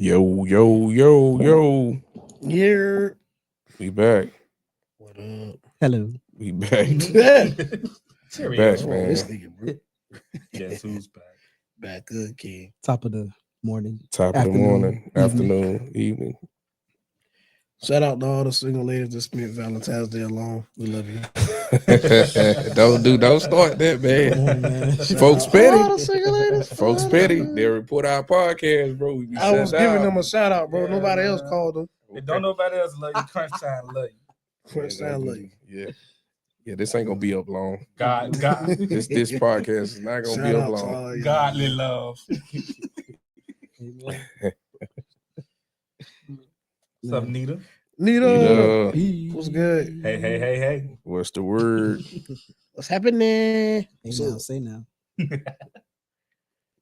Yo, yo, yo, yo. Here. We back. What up? Hello. We back. Serious. Back, Oh, man. this nigga, bro. Guess who's back? Back good, King. Top of the morning. Top of the Afternoon, morning, evening. afternoon, evening. Shout out to all the single ladies that spent Valentine's Day alone. We love you. Don't start that, Come man. on, man. Folks All petty. the single ladies. Folks petty. They report our podcast, bro. We be I was sent giving out. them a shout out, bro. Yeah, Nobody else man. called them. If don't nobody else love you, Crunch Time love you. First time love you. Yeah, this ain't gonna be up long. God, This podcast is not gonna be Shout up out to long. all y'all. godly love. Amen. What's up, Nita? Nita. Nita. What's good? Hey. What's the word? What's happening? Hey, What's now, up? say now.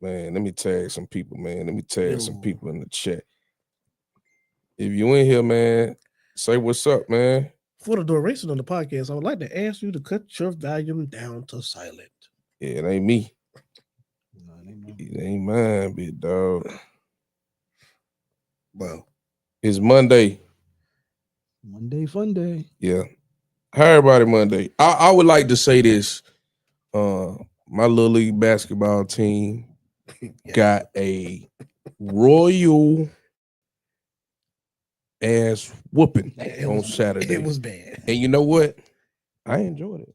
Man, let me tag some people, man. Let me tag some Yo. people in the chat. If you in here, man, say what's up, man. For the duration of the podcast, I would like to ask you to cut your volume down to silent. Yeah, it ain't me. No, it ain't mine. It ain't mine, big dog. Well, It's Monday. Monday fun day. Yeah. Hi, everybody, Monday. I would like to say this. My little league basketball team yeah. got a royal ass whooping It on was- Saturday. It was bad. And you know what? I enjoyed it.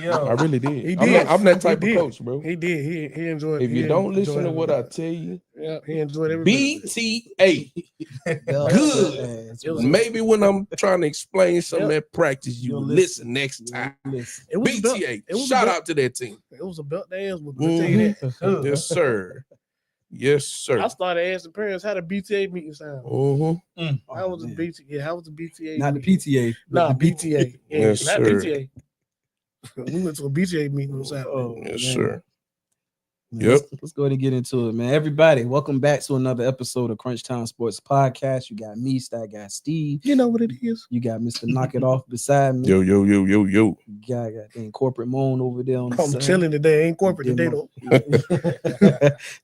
Yo, I really did. He I'm did. that type He of did. coach, bro. He did. He enjoyed. If you he don't listen enjoyed to every what I bit. tell you, Yeah, he enjoyed every bit of it. BTA. Good. Ass. It was- Maybe when I'm trying to explain something Yep. at practice, you You'll will listen. listen next time. Listen. It was a belt. BTA. It was a Shout belt. out to that team. It was a belt dance. I'll tell you that. Yes, sir. Yes, sir. I started asking parents how the BTA meeting sound. Mm-hmm. How was the man. BTA? Yeah, how was the BTA? Not the meeting? PTA. Nah, but the BTA. Yeah, Yes, not sir. BTA. We went to a BTA meeting on Saturday. Oh, Yes, man. sir. Man, Yep. Let's go ahead and get into it, man. Everybody, welcome back to another episode of Crunch Time Sports Podcast. You got me, Stat Guy Steve. You know what it is. You got Mr. Knock It Off beside me. Yo. You got dang corporate moan over there on the I'm side. chilling today. Ain't corporate today though.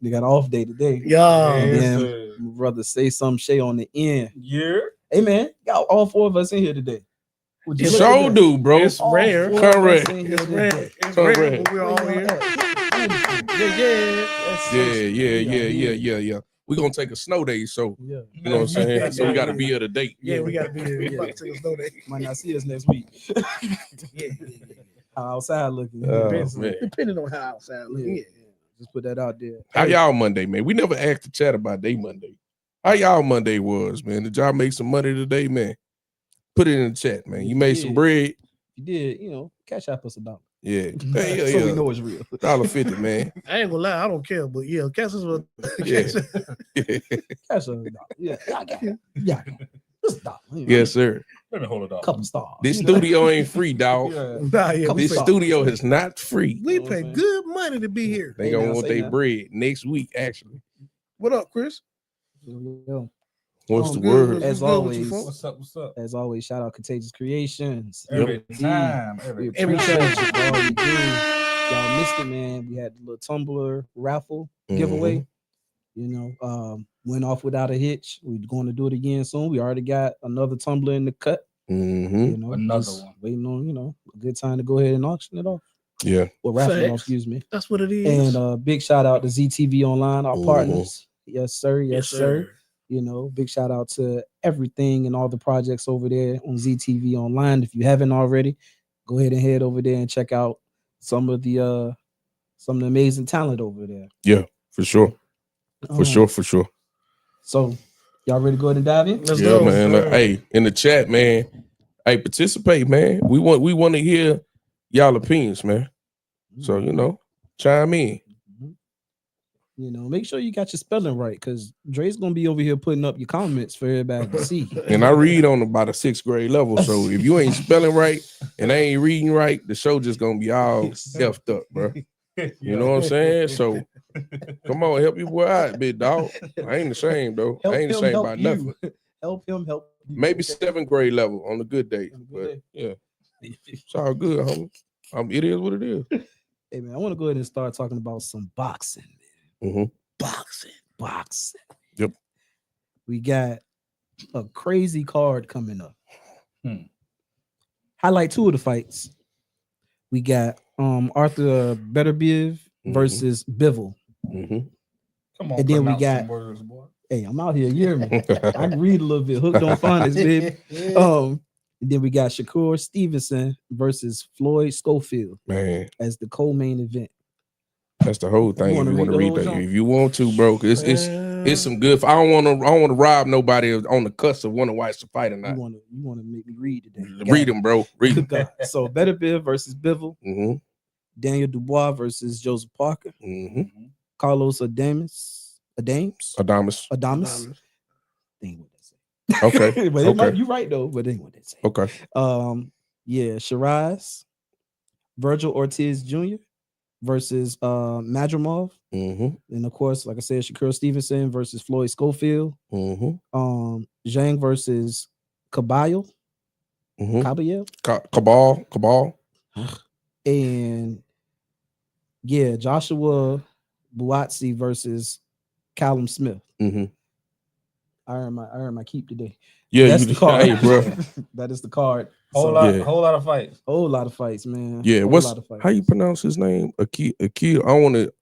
They got an off day today. Yeah. And Yes, then sir. my brother say some shit on the end. Yeah. Hey man, got all four of us in here today. Would you It's look at Show that? do, bro. It's All rare. four of us Correct. in here It's today. rare. It's Correct. rare, but we're Where all y'all here. at? Yeah. We're gonna take a snow day, so Yeah. you know what I'm saying? So we gotta be here today. Yeah, we gotta be here. We Yeah. about to take a snow day. Might not see us next week. Yeah. How outside looking. Oh, Depends. man. Depending on how outside look. Yeah. Yeah. Just put that out there. How y'all Monday, man? We never asked the chat about day Monday. How y'all Monday was, man? Did y'all make some money today, man? Put it in the chat, man. You made some Yeah. bread? You did, cash out us $1. Yeah. So we know it's real. $1.50, man. I ain't gonna lie, I don't care, but yeah, Cass is what Yeah. Cash us $1. Yeah, I got it. Yeah, just $1. Yes, sir. Let me hold it off. Couple stars. This studio ain't free, dog. Yeah. Nah, yeah, Come we This pay, stop. studio is not free. we You know what pay I'm saying? good money to be here. They Hey, gonna now, want say their that. bread next week, actually. What up, Chris? Yo. What's Oh, the good. word? What's As good with you, always. folks? What's up? As always, shout out Contagious Creations. Every D. time. We Every appreciate time. you for all you do. Y'all missed it, man. We had the little tumbler raffle giveaway. Went off without a hitch. We're going to do it again soon. We already got another tumbler in the cut. Mm-hmm. Another just one. waiting on, a good time to go ahead and auction it off. Yeah. Or raffle it off, Facts. excuse me. That's what it is. And big shout out to ZTV Online, our Mhm. partners. Yes, sir. Yes, sir. Big shout out to everything and all the projects over there on ZTV Online. If you haven't already, go ahead and head over there and check out some of the amazing talent over there. For sure. For sure. So y'all ready to go ahead and dive in? Let's Yeah, go. man. sir. Hey, in the chat, man. Hey, participate, man. We want to hear y'all opinions, man. So chime in. Make sure you got your spelling right, because Dre's gonna be over here putting up your comments for everybody to see. And I read on about a 6th grade level. So if you ain't spelling right and I ain't reading right, the show just gonna be all effed up, bro. You know what I'm saying? So come on, help your boy out, big dog. I ain't ashamed though. I ain't ashamed about nothing. Help him. You. Maybe 7th grade level on a good day. On a good But day. yeah, it's all good, homie. It is what it is. Hey man, I want to go ahead and start talking about some boxing. Mhm. Boxing. Boxing. we got a crazy card coming up. Hmm. Highlight 2 of the fights. We got Arthur Beterbiev versus Bivol. Mhm. Come on, And then we pronounce got- some words, boy. Hey, I'm out here. You hear me? I can read a little bit. Hooked on phonics, baby. And then we got Shakur Stevenson versus Floyd Schofield Man, as the co-main event. that's the whole thing. If wanna you want to read read the that, whole if you want to, bro, 'cause it's some good. I don't want to rob nobody on the cusp of wanting to watch the fight or You not. want to make me read today? Read them, bro. Read them. Got it. So Beterbiev versus Bivol, Mm-hmm. Daniel Dubois versus Joseph Parker, Mm-hmm. Carlos Adames. Adamas. Ain't what they say. Okay. But Okay. you're right though. But ain't what they say. Okay. Yeah, Shiraz, Virgil Ortiz Jr. versus Madrimov, Mm-hmm. and of course, like I said, Shakur Stevenson versus Floyd Schofield. Mm-hmm. Zhang versus Caballo, Mm-hmm. Caballero, Cabal. and yeah, Joshua Buatsi versus Callum Smith. Mm-hmm. I earned my keep today. Yeah, That's the card. Hey, bro. That is the card. Whole So, lot of fights. whole lot of fights, man. Yeah, Whole what's lot of fights. how you pronounce his name? Akil. I don't want to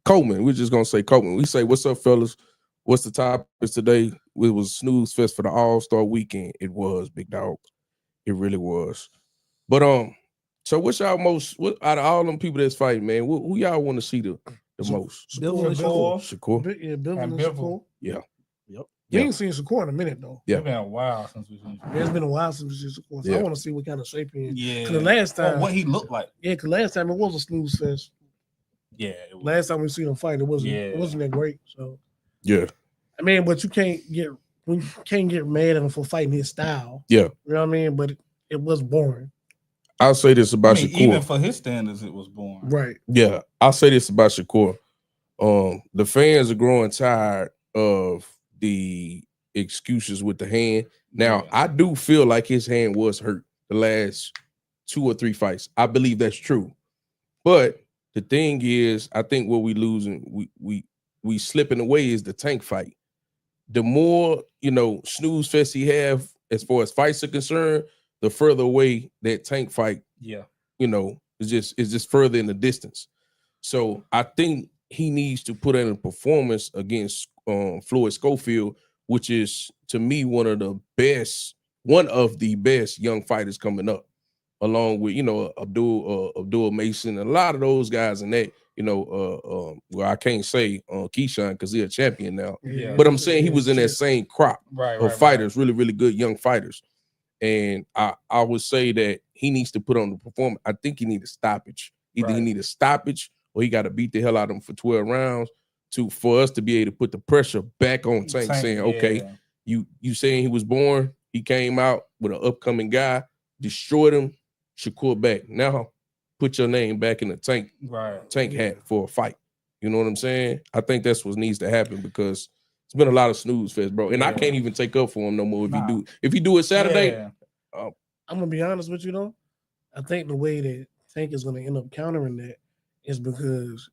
Coleman. We're just gonna say Coleman. We say, what's up, fellas? What's the topics today? It was Snooze Fest for the All-Star weekend. It was, big dog. It really was. But so what's y'all what out of all them people that's fighting, man? Who y'all want to see the most? Bivol and Shakur. Yeah, Bivol and Bivol. Shakur. Yeah. Yep. We Yeah. ain't seen Shakur in a minute though. Yeah. It's been a while since we've seen. It's been a while since we seen Shakur. So Yeah. I want to see what kind of shape he in. Yeah. 'Cause the last time, what he looked like. yeah, because last time it was a snooze fest. Yeah. It was. Last time we seen him fight, it wasn't Yeah. that great. So Yeah. I mean, but you can't get mad at him for fighting his style. Yeah. You know what I mean? But it was boring. I'll say this about Shakur. Even for his standards, it was boring. Right. Yeah, I'll say this about Shakur. The fans are growing tired of the excuses with the hand. Now, Yeah. I do feel like his hand was hurt the last 2 or 3 fights. I believe that's true. But the thing is, I think what we losing, we slipping away is the Tank fight. The more, snooze fest he have as far as fights are concerned, the further away that Tank fight Yeah. is just further in the distance. So I think he needs to put in a performance against Floyd Schofield, which is to me one of the best young fighters coming up, along with Abdul Mason, a lot of those guys in that. Well, I can't say Keyshawn because he's a champion now, Yeah. but I'm saying he was in that same crop Right. of fighters, really, really good young fighters. And I would say that he needs to put on the performance. I think he needs a stoppage. Either he Right. need a stoppage or he got to beat the hell out of him for 12 rounds for us to be able to put the pressure back on Tank, saying, okay, you saying he was born, he came out with an upcoming guy, destroyed him, Shakur back. Now put your name back in the Tank hat for a fight. You know what I'm saying? I think that's what needs to happen because it's been a lot of snooze fest, bro. And I can't even take up for him no more if he do it Saturday. Yeah. I'm gonna be honest with you though. I think the way that Tank is gonna end up countering that is because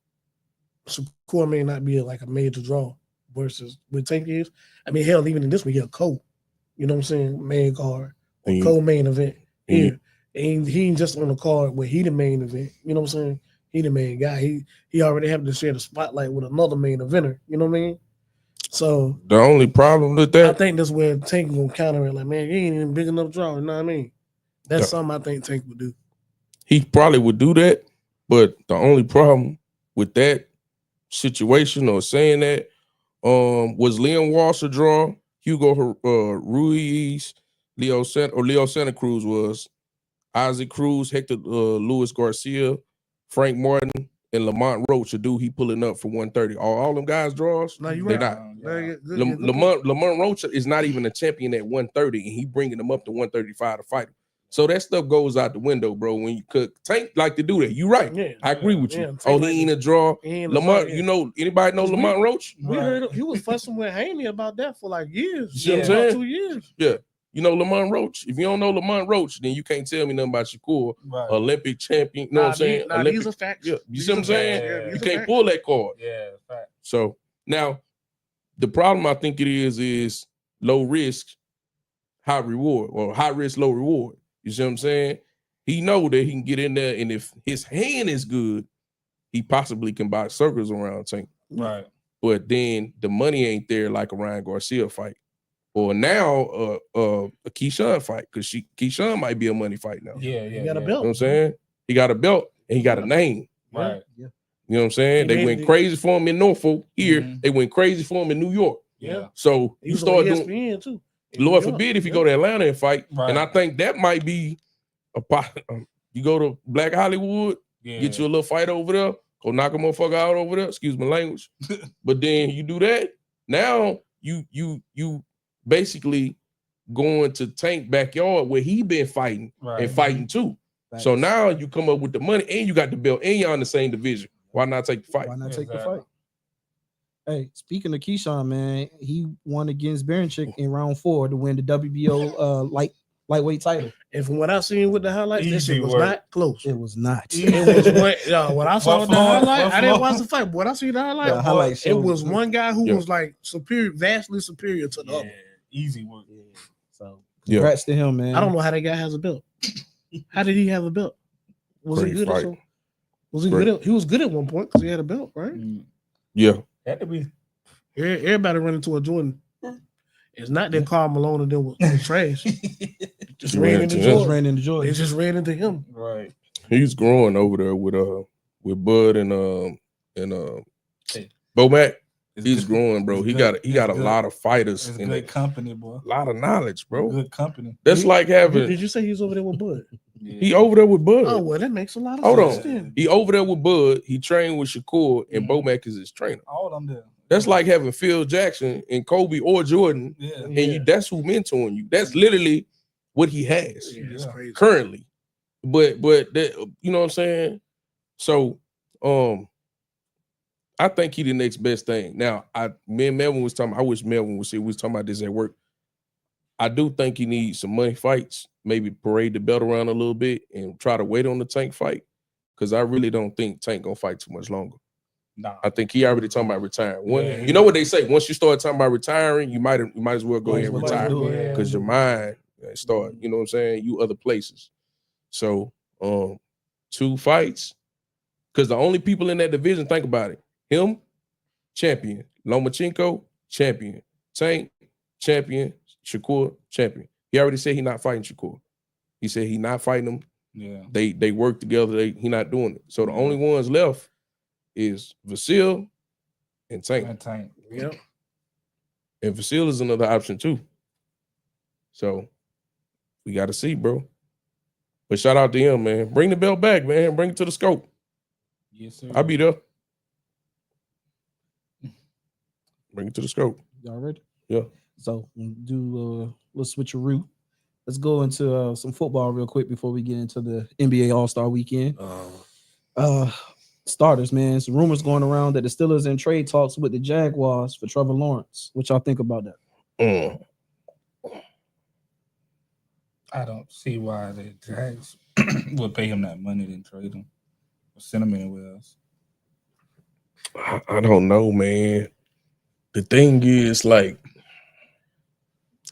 Shakur may not be like a major draw versus what Tank is. I mean, hell, even in this one, you're a co. You know what I'm saying? Main card, Mhm. co-main event. Mhm. Here, and he ain't just on the card where he the main event. You know what I'm saying? He the main guy. He already have to share the spotlight with another main eventer. You know what I mean? So The only problem with I that, think that's where Tank gonna counter it. Like, man, you ain't even big enough draw. You know what I mean? That's Yeah. something I think Tank would do. he probably would do that, but the only problem with that situation or saying that was Leon Walsh a draw, Hugo Ruiz, Leo Santa Cruz was, Isaac Cruz, Hector Luis Garcia, Frank Martin, and Lamont Roach, a dude he pulling up for 130. All them guys draws? No, you They're right. not. Lamont Roach is not even a champion at 130, and he bringing them up to 135 to fight him. So that stuff goes out the window, bro. When you cook, Tank like to do that. You right. Yeah, I agree with you. yeah, Tank He like ain't to- a draw. He ain't a Lamont, draw, yeah. anybody know Cause Lamont Roach? We heard he was fussing with Haney about that for like years. You see what I'm About saying? 2 years. Yeah. You know Lamont Roach. If you don't know Lamont Roach, then you can't tell me nothing about Shakur, Right. Olympic champion. You know what I'm saying? These Olympic, are facts. yeah. You These see what are I'm saying? facts. Yeah, You these are can't facts. pull that card. Yeah. Fact. So now the problem I think it is low risk, high reward, or high risk, low reward. You see what I'm saying? He know that he can get in there, and if his hand is good, he possibly can buy circles around Tank. Right. But then the money ain't there like a Ryan Garcia fight, or now a Keyshawn fight, because Keyshawn might be a money fight now. Yeah, He yeah. got a You know belt. what I'm saying? He got a belt and he got a name. Right. Yeah. You know what I'm saying? He They made went the- crazy for him in Norfolk. Here, Mhm. they went crazy for him in New York. Yeah. So He you was start on doing, ESPN too. in Lord New York. forbid if you go to Atlanta and fight. Right. And I think that might be a you go to Black Hollywood, Yeah. get you a little fight over there, go knock a motherfucker out over there. Excuse my language. But then you do that. Now you basically going to Tank backyard where he been fighting Right. and fighting too. So Facts. now you come up with the money and you got the belt and you're in the same division. Why not take the fight? Why not take the Exactly. fight? Hey, speaking of Keyshawn, man, he won against Baranchik in round 4 to win the WBO lightweight title. And from what I seen with the highlights, this Easy shit was work. not close. It was not. It was when I saw the Buffalo, highlight, I didn't Buffalo. watch the fight. But when I see the highlight, The highlight it shows- was one guy who Yeah. was like superior, vastly superior to the Yeah. other. Easy work. So Yeah. congrats to him, man. I don't know how that guy has a belt. How did he have a belt? Was Great he good? fight. Was he Great. good? He was good at one point because he had a belt, right? Mm. Yeah. Had to be. Everybody run into a Jordan. It's not that Karl Malone and them was trash. Just He ran ran into into him. just Jordan. ran into They Jordan. just ran into him. Right. He's growing over there with Bud and Hey. Bomac. It's He's good- growing, bro. it's He good- got a it's good- lot of fighters It's in good it. company, boy. A lot of knowledge, bro. Good company. That's like Did having you say he's over there with Bud? Yeah. he over there with Bud. Oh well, that makes a lot of Hold sense. on. Then. He over there with Bud. He trained with Shakur, and Mhm. Bomac is his trainer. All of them there. That's like having Phil Jackson and Kobe or Jordan, Yeah. and that's who mentoring you. That's literally what he has Yeah, that's Yeah. crazy. currently. But that, you know what I'm saying? So I think he the next best thing. Now, me and Melvin was talking. I wish Melvin was here. We was talking about this at work. I do think he needs some money fights, maybe parade the belt around a little bit and try to wait on the Tank fight. Because I really don't think Tank gonna fight too much longer. Nah. I think he already talking about retiring. Yeah, You know what they say? Once you start talking about retiring, you might as well go Might ahead as and well retire do it. Yeah. because your mind start. You know what I'm saying? You other places. So 2 fights, because the only people in that division, think about it: him, champion; Lomachenko, champion; Tank, champion; Shakur, champion. He already said he not fighting Shakur. He said he not fighting him. Yeah. They work together. He not doing it. So the only ones left is Vasil and Tank. That tank. Yep. And Vasil is another option too. So we got to see, bro. But shout out to him, man. Bring the belt back, man. Bring it to the scope. Yes, sir. I'll be there. Bring it to the scope. Y'all ready? Yeah. So we'll do let's switch a route. Let's go into some football real quick before we get into the NBA All-Star weekend. Starters, man. Some rumors going around that the Steelers in trade talks with the Jaguars for Trevor Lawrence. What y'all think about that? I don't see why the Jags would pay him that money than trade him or send him anywhere else. I don't know, man. The thing is, like,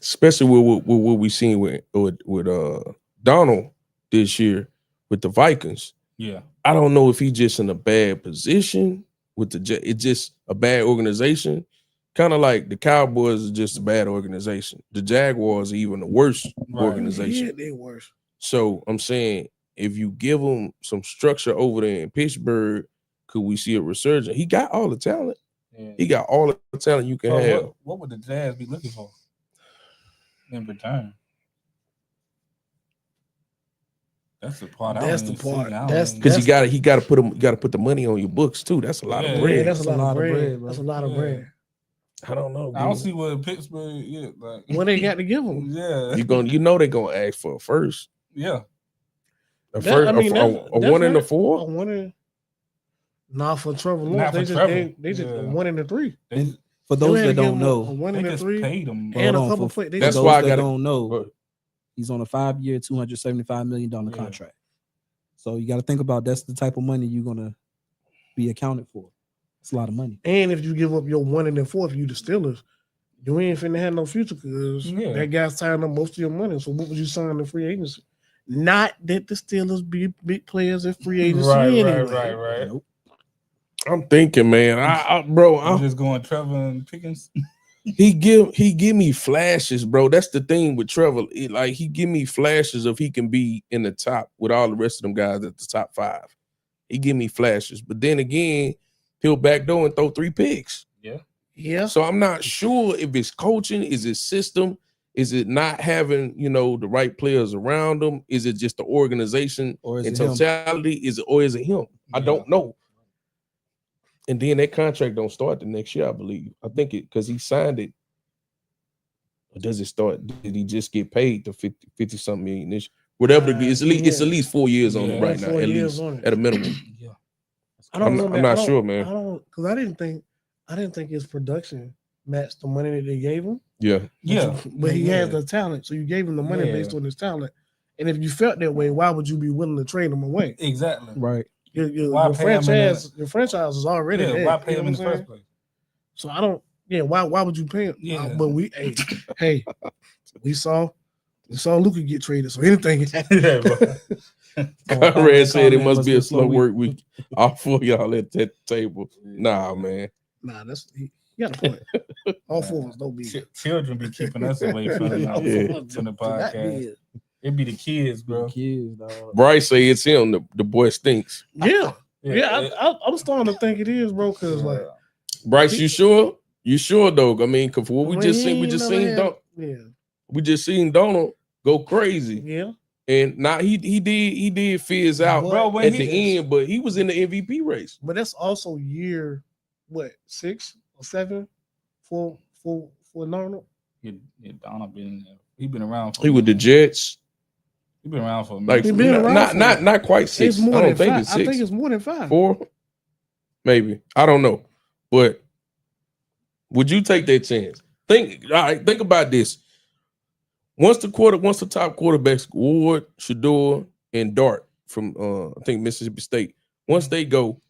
especially with what we seen with Donald this year with the Vikings. Yeah. I don't know if he's just in a bad position with it's just a bad organization. Kind of like the Cowboys are just a bad organization. The Jaguars are even a worse Right. organization. Yeah, they worse. So I'm saying if you give him some structure over there in Pittsburgh, could we see a resurgence? He got all the talent. Yeah. He got all the talent you can So have. what would the Jazz be looking for in return? That's the part. That's I the don't even part. see. I don't That's- even- Because you got to put the money on your books too. That's a lot Yeah. of Yeah, bread. that's a lot of bread. bro. That's a lot of Yeah. bread. I don't know. I don't dude. see what Pittsburgh. Yeah, like What they got to give them? Yeah, You know they're gonna ask for a first. yeah. A That- first, I mean, a that's- one and a right. four. A one and not for Trevor Not Lawrence. for They just Trevor. gave they just Yeah. a 1 and a 3. They, And for They those had that to give don't him a know, 1 they and a just 3 paid him. and a Hold on, couple for- play. They That's for just, those why I that gotta- don't know, But he's on a 5-year, $275 million Yeah. contract. So you got to think about that's the type of money you're gonna be accounted for. It's a lot of money. and if you give up your 1 and a 4, if you the Steelers, You ain't finna have no future because that guy's tying up most of your money. So what would you sign in free agency? Not that the Steelers be big players in free agency anyway. Right. Nope. I'm thinking, man. Bro, I'm just going Trevor and Pickens. he give me flashes, bro. That's the thing with Trevor. He give me flashes of he can be in the top with all the rest of them guys at the top 5. He give me flashes, but then again, he'll backdoor and throw 3 picks. Yeah. So I'm not sure if it's coaching, is it system, is it not having the right players around him, is it just the organization Or is in it him? totality, is it him? I don't know. And then that contract don't start the next year, I believe. I think it because he signed it. Or does it start? Did he just get paid the 50 something million this year? Whatever it is, it's at least 4 years on it right now, 4 at years least on it. at a minimum. Yeah. I'm not sure, man. Because I didn't think his production matched the money that they gave him. Yeah. But he has the talent, so you gave him the money based on his talent. And if you felt that way, why would you be willing to trade him away? Exactly. Right. Your franchise is already there. Why pay him in the You know what I'm first place? So I don't. Yeah, why would you pay him? Yeah. But we saw Luka get traded, so anything can happen. Conrad said it must be a slow work week. All 4 of y'all at that table. Nah, man. Nah, he got a point. All 4 of us don't be. Children be keeping us away from the podcast. It be the kids, bro. Kids, dog. Bryce say it's him. The boy stinks. Yeah. I'm starting to think it is, bro. Because Bryce, you sure? You sure though? I mean, cause what we just seen Donald go crazy. Yeah. And now he did fizz out Bro, at the end, but he was in the MVP race. But that's also year 6 or 7 for Donald. Yeah, Donald he been around. He with the Jets. He been around for a Like minute. He been around not quite 6. It's more I don't than think 5. it's 6. I think it's more than 5. 4, maybe. I don't know, but would you take that chance? Think about this. Once the top quarterbacks, Ward, Shador, and Dart from I think Mississippi State, once they go,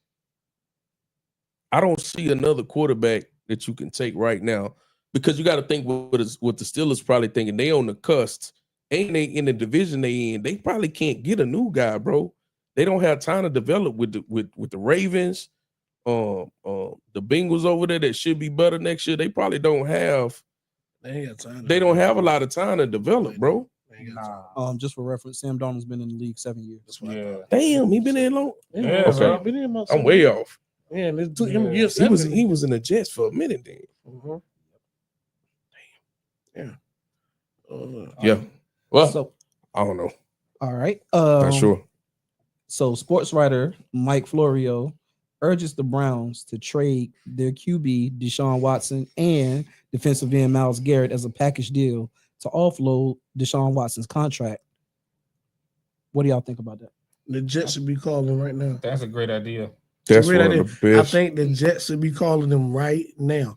I don't see another quarterback that you can take right now because you got to think what the Steelers probably thinking. They on the cusp, ain't they in the division they in? They probably can't get a new guy, bro. They don't have time to develop with the Ravens, the Bengals over there that should be better next year. They probably don't have. They don't have a lot of time to develop, bro. Just for reference, Sam Darnold's been in the league 7 years. Yeah. Damn, he been there long. Yeah, Okay. bro. Been in about I'm way off. Yeah, and it took him Yeah. year 7. He was in the Jets for a minute then. Mhm. Yeah. Yeah. Well, So, I don't know. all right. Not sure. So, sports writer Mike Florio urges the Browns to trade their QB Deshaun Watson and defensive end Myles Garrett as a package deal to offload Deshaun Watson's contract. What do y'all think about that? The Jets should be calling right now. That's a great idea. That's Great one idea. of the I best. think the Jets should be calling them right now.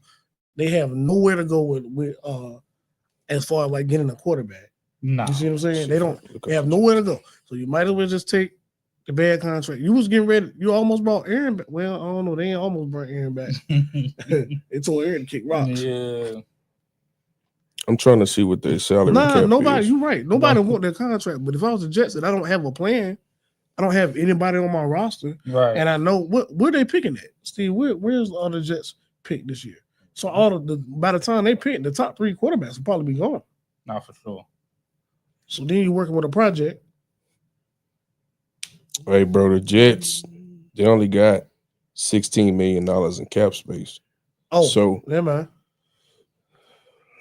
They have nowhere to go with as far as like getting a quarterback. Nah. You see what I'm saying? They have nowhere to go. So you might as well just take the bad contract. You was getting ready. You almost brought Aaron back. Well, I don't know. They ain't almost brought Aaron back. They told Aaron to kick rocks. Yeah. I'm trying to see what their salary Nah, cap nobody. is. You're right. Nobody want their contract. But if I was the Jets and I don't have a plan, I don't have anybody on my roster, Right. and I know where they picking at. Steve, where's all the Jets pick this year? So by the time they pick, the top 3 quarterbacks will probably be gone. Not for sure. So then you're working with a project. Hey, bro, the Jets, they only got $16 million in cap space. Oh, So never mind.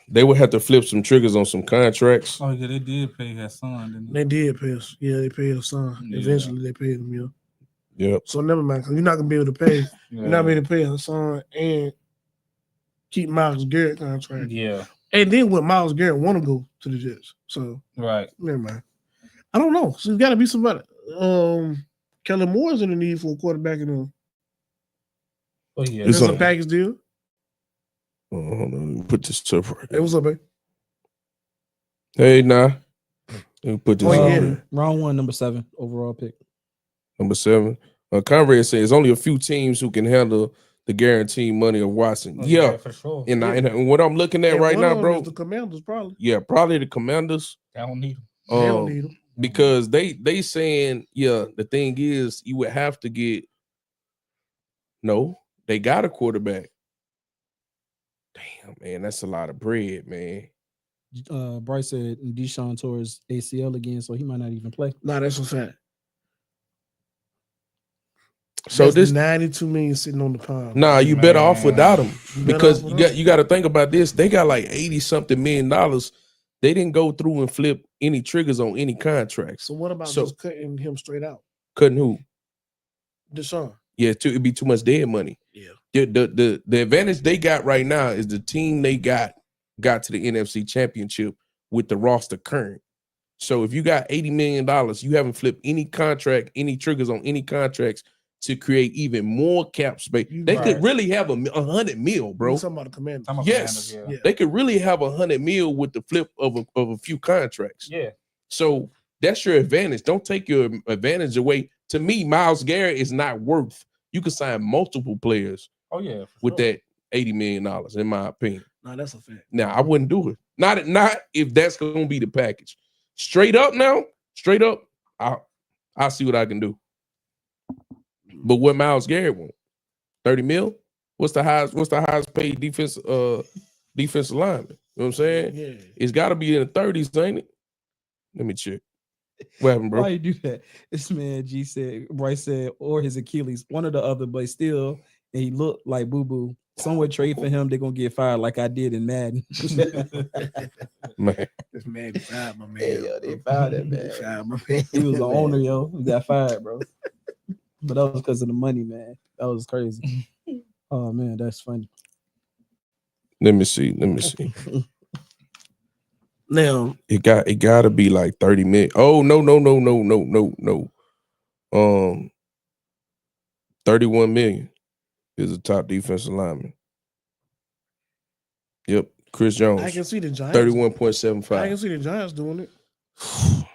they would have to flip some triggers on some contracts. Oh yeah, they did pay his son, didn't they? They did pay us. Yeah, they paid us son. Yeah. Eventually, they paid him. Yeah. Yep. So never mind, because you're not gonna be able to pay. Yeah. You're not gonna be able to pay his son and keep Myles Garrett contract. Yeah. And then what Myles Garrett want to go to the Jets. So Right. never mind. I don't know. So it's got to be somebody. Kellen Moore's in the need for a quarterback in the Oh yeah. It's There's a on- package deal. Hold on, let me put this up right Hey, there. what's up, man? Hey, nah. Let me put this Oh, up yeah. here. Round 1, number 7 overall pick. Number 7. Conrad says only a few teams who can handle the guaranteed money of Watson. Oh, Yeah. for sure. And, Yeah. and what I'm looking at And right one now, of them bro. is the Commanders probably. Yeah, probably the Commanders. I don't need him. They don't need them. Because they saying, yeah, the thing is you would have to get they got a quarterback. Damn, man, that's a lot of bread, man. Bryce said Deshaun tore his ACL again, so he might not even play. Nah, that's a fact. So That's this 92 million sitting on the pond. nah, you better off Man. without him You better because off without you got to think about this. They got like 80-something million dollars. They didn't go through and flip any triggers on any contracts. So what about So- just cutting him straight out? Couldn't who? Deshaun. Yeah, it'd be too much dead money. Yeah. The advantage they got right now is the team they got to the NFC Championship with the roster current. So if you got $80 million, you haven't flipped any contract, any triggers on any contracts to create even more cap space. They Right. could really have $100 million, bro. You talking about the Commanders? I'm a Yes. Commanders, Yeah. They could really have $100 million with the flip of a few contracts. yeah. So that's your advantage. Don't take your advantage away. To me, Myles Garrett is not worth. You can sign multiple players Oh yeah. for with sure. that $80 million, in my opinion. Nah, that's a fact. Now, I wouldn't do it. Not if that's gonna be the package. Straight up, I'll see what I can do. But what Myles Garrett want? 30 mil? What's the highest paid defensive lineman? You know what I'm saying? Yeah. It's gotta be in the 30s, ain't it? Let me check. What happened, bro? Why you do that? This man Bryce said, or his Achilles, one or the other, but still, and he looked like Boo Boo. Someone trade for him, they're gonna get fired like I did in Madden. Man. This man fired my man. Hey, yo, they fired that man. Fired my man. He was the owner, yo. He got fired, bro. But that was because of the money, man. That was crazy. Oh man, that's funny. Let me see. Now, It gotta be like 30 million. Oh, no. 31 million is a top defensive lineman. Yep. Chris Jones. I can see the Giants. I 31.75. can see the Giants doing it.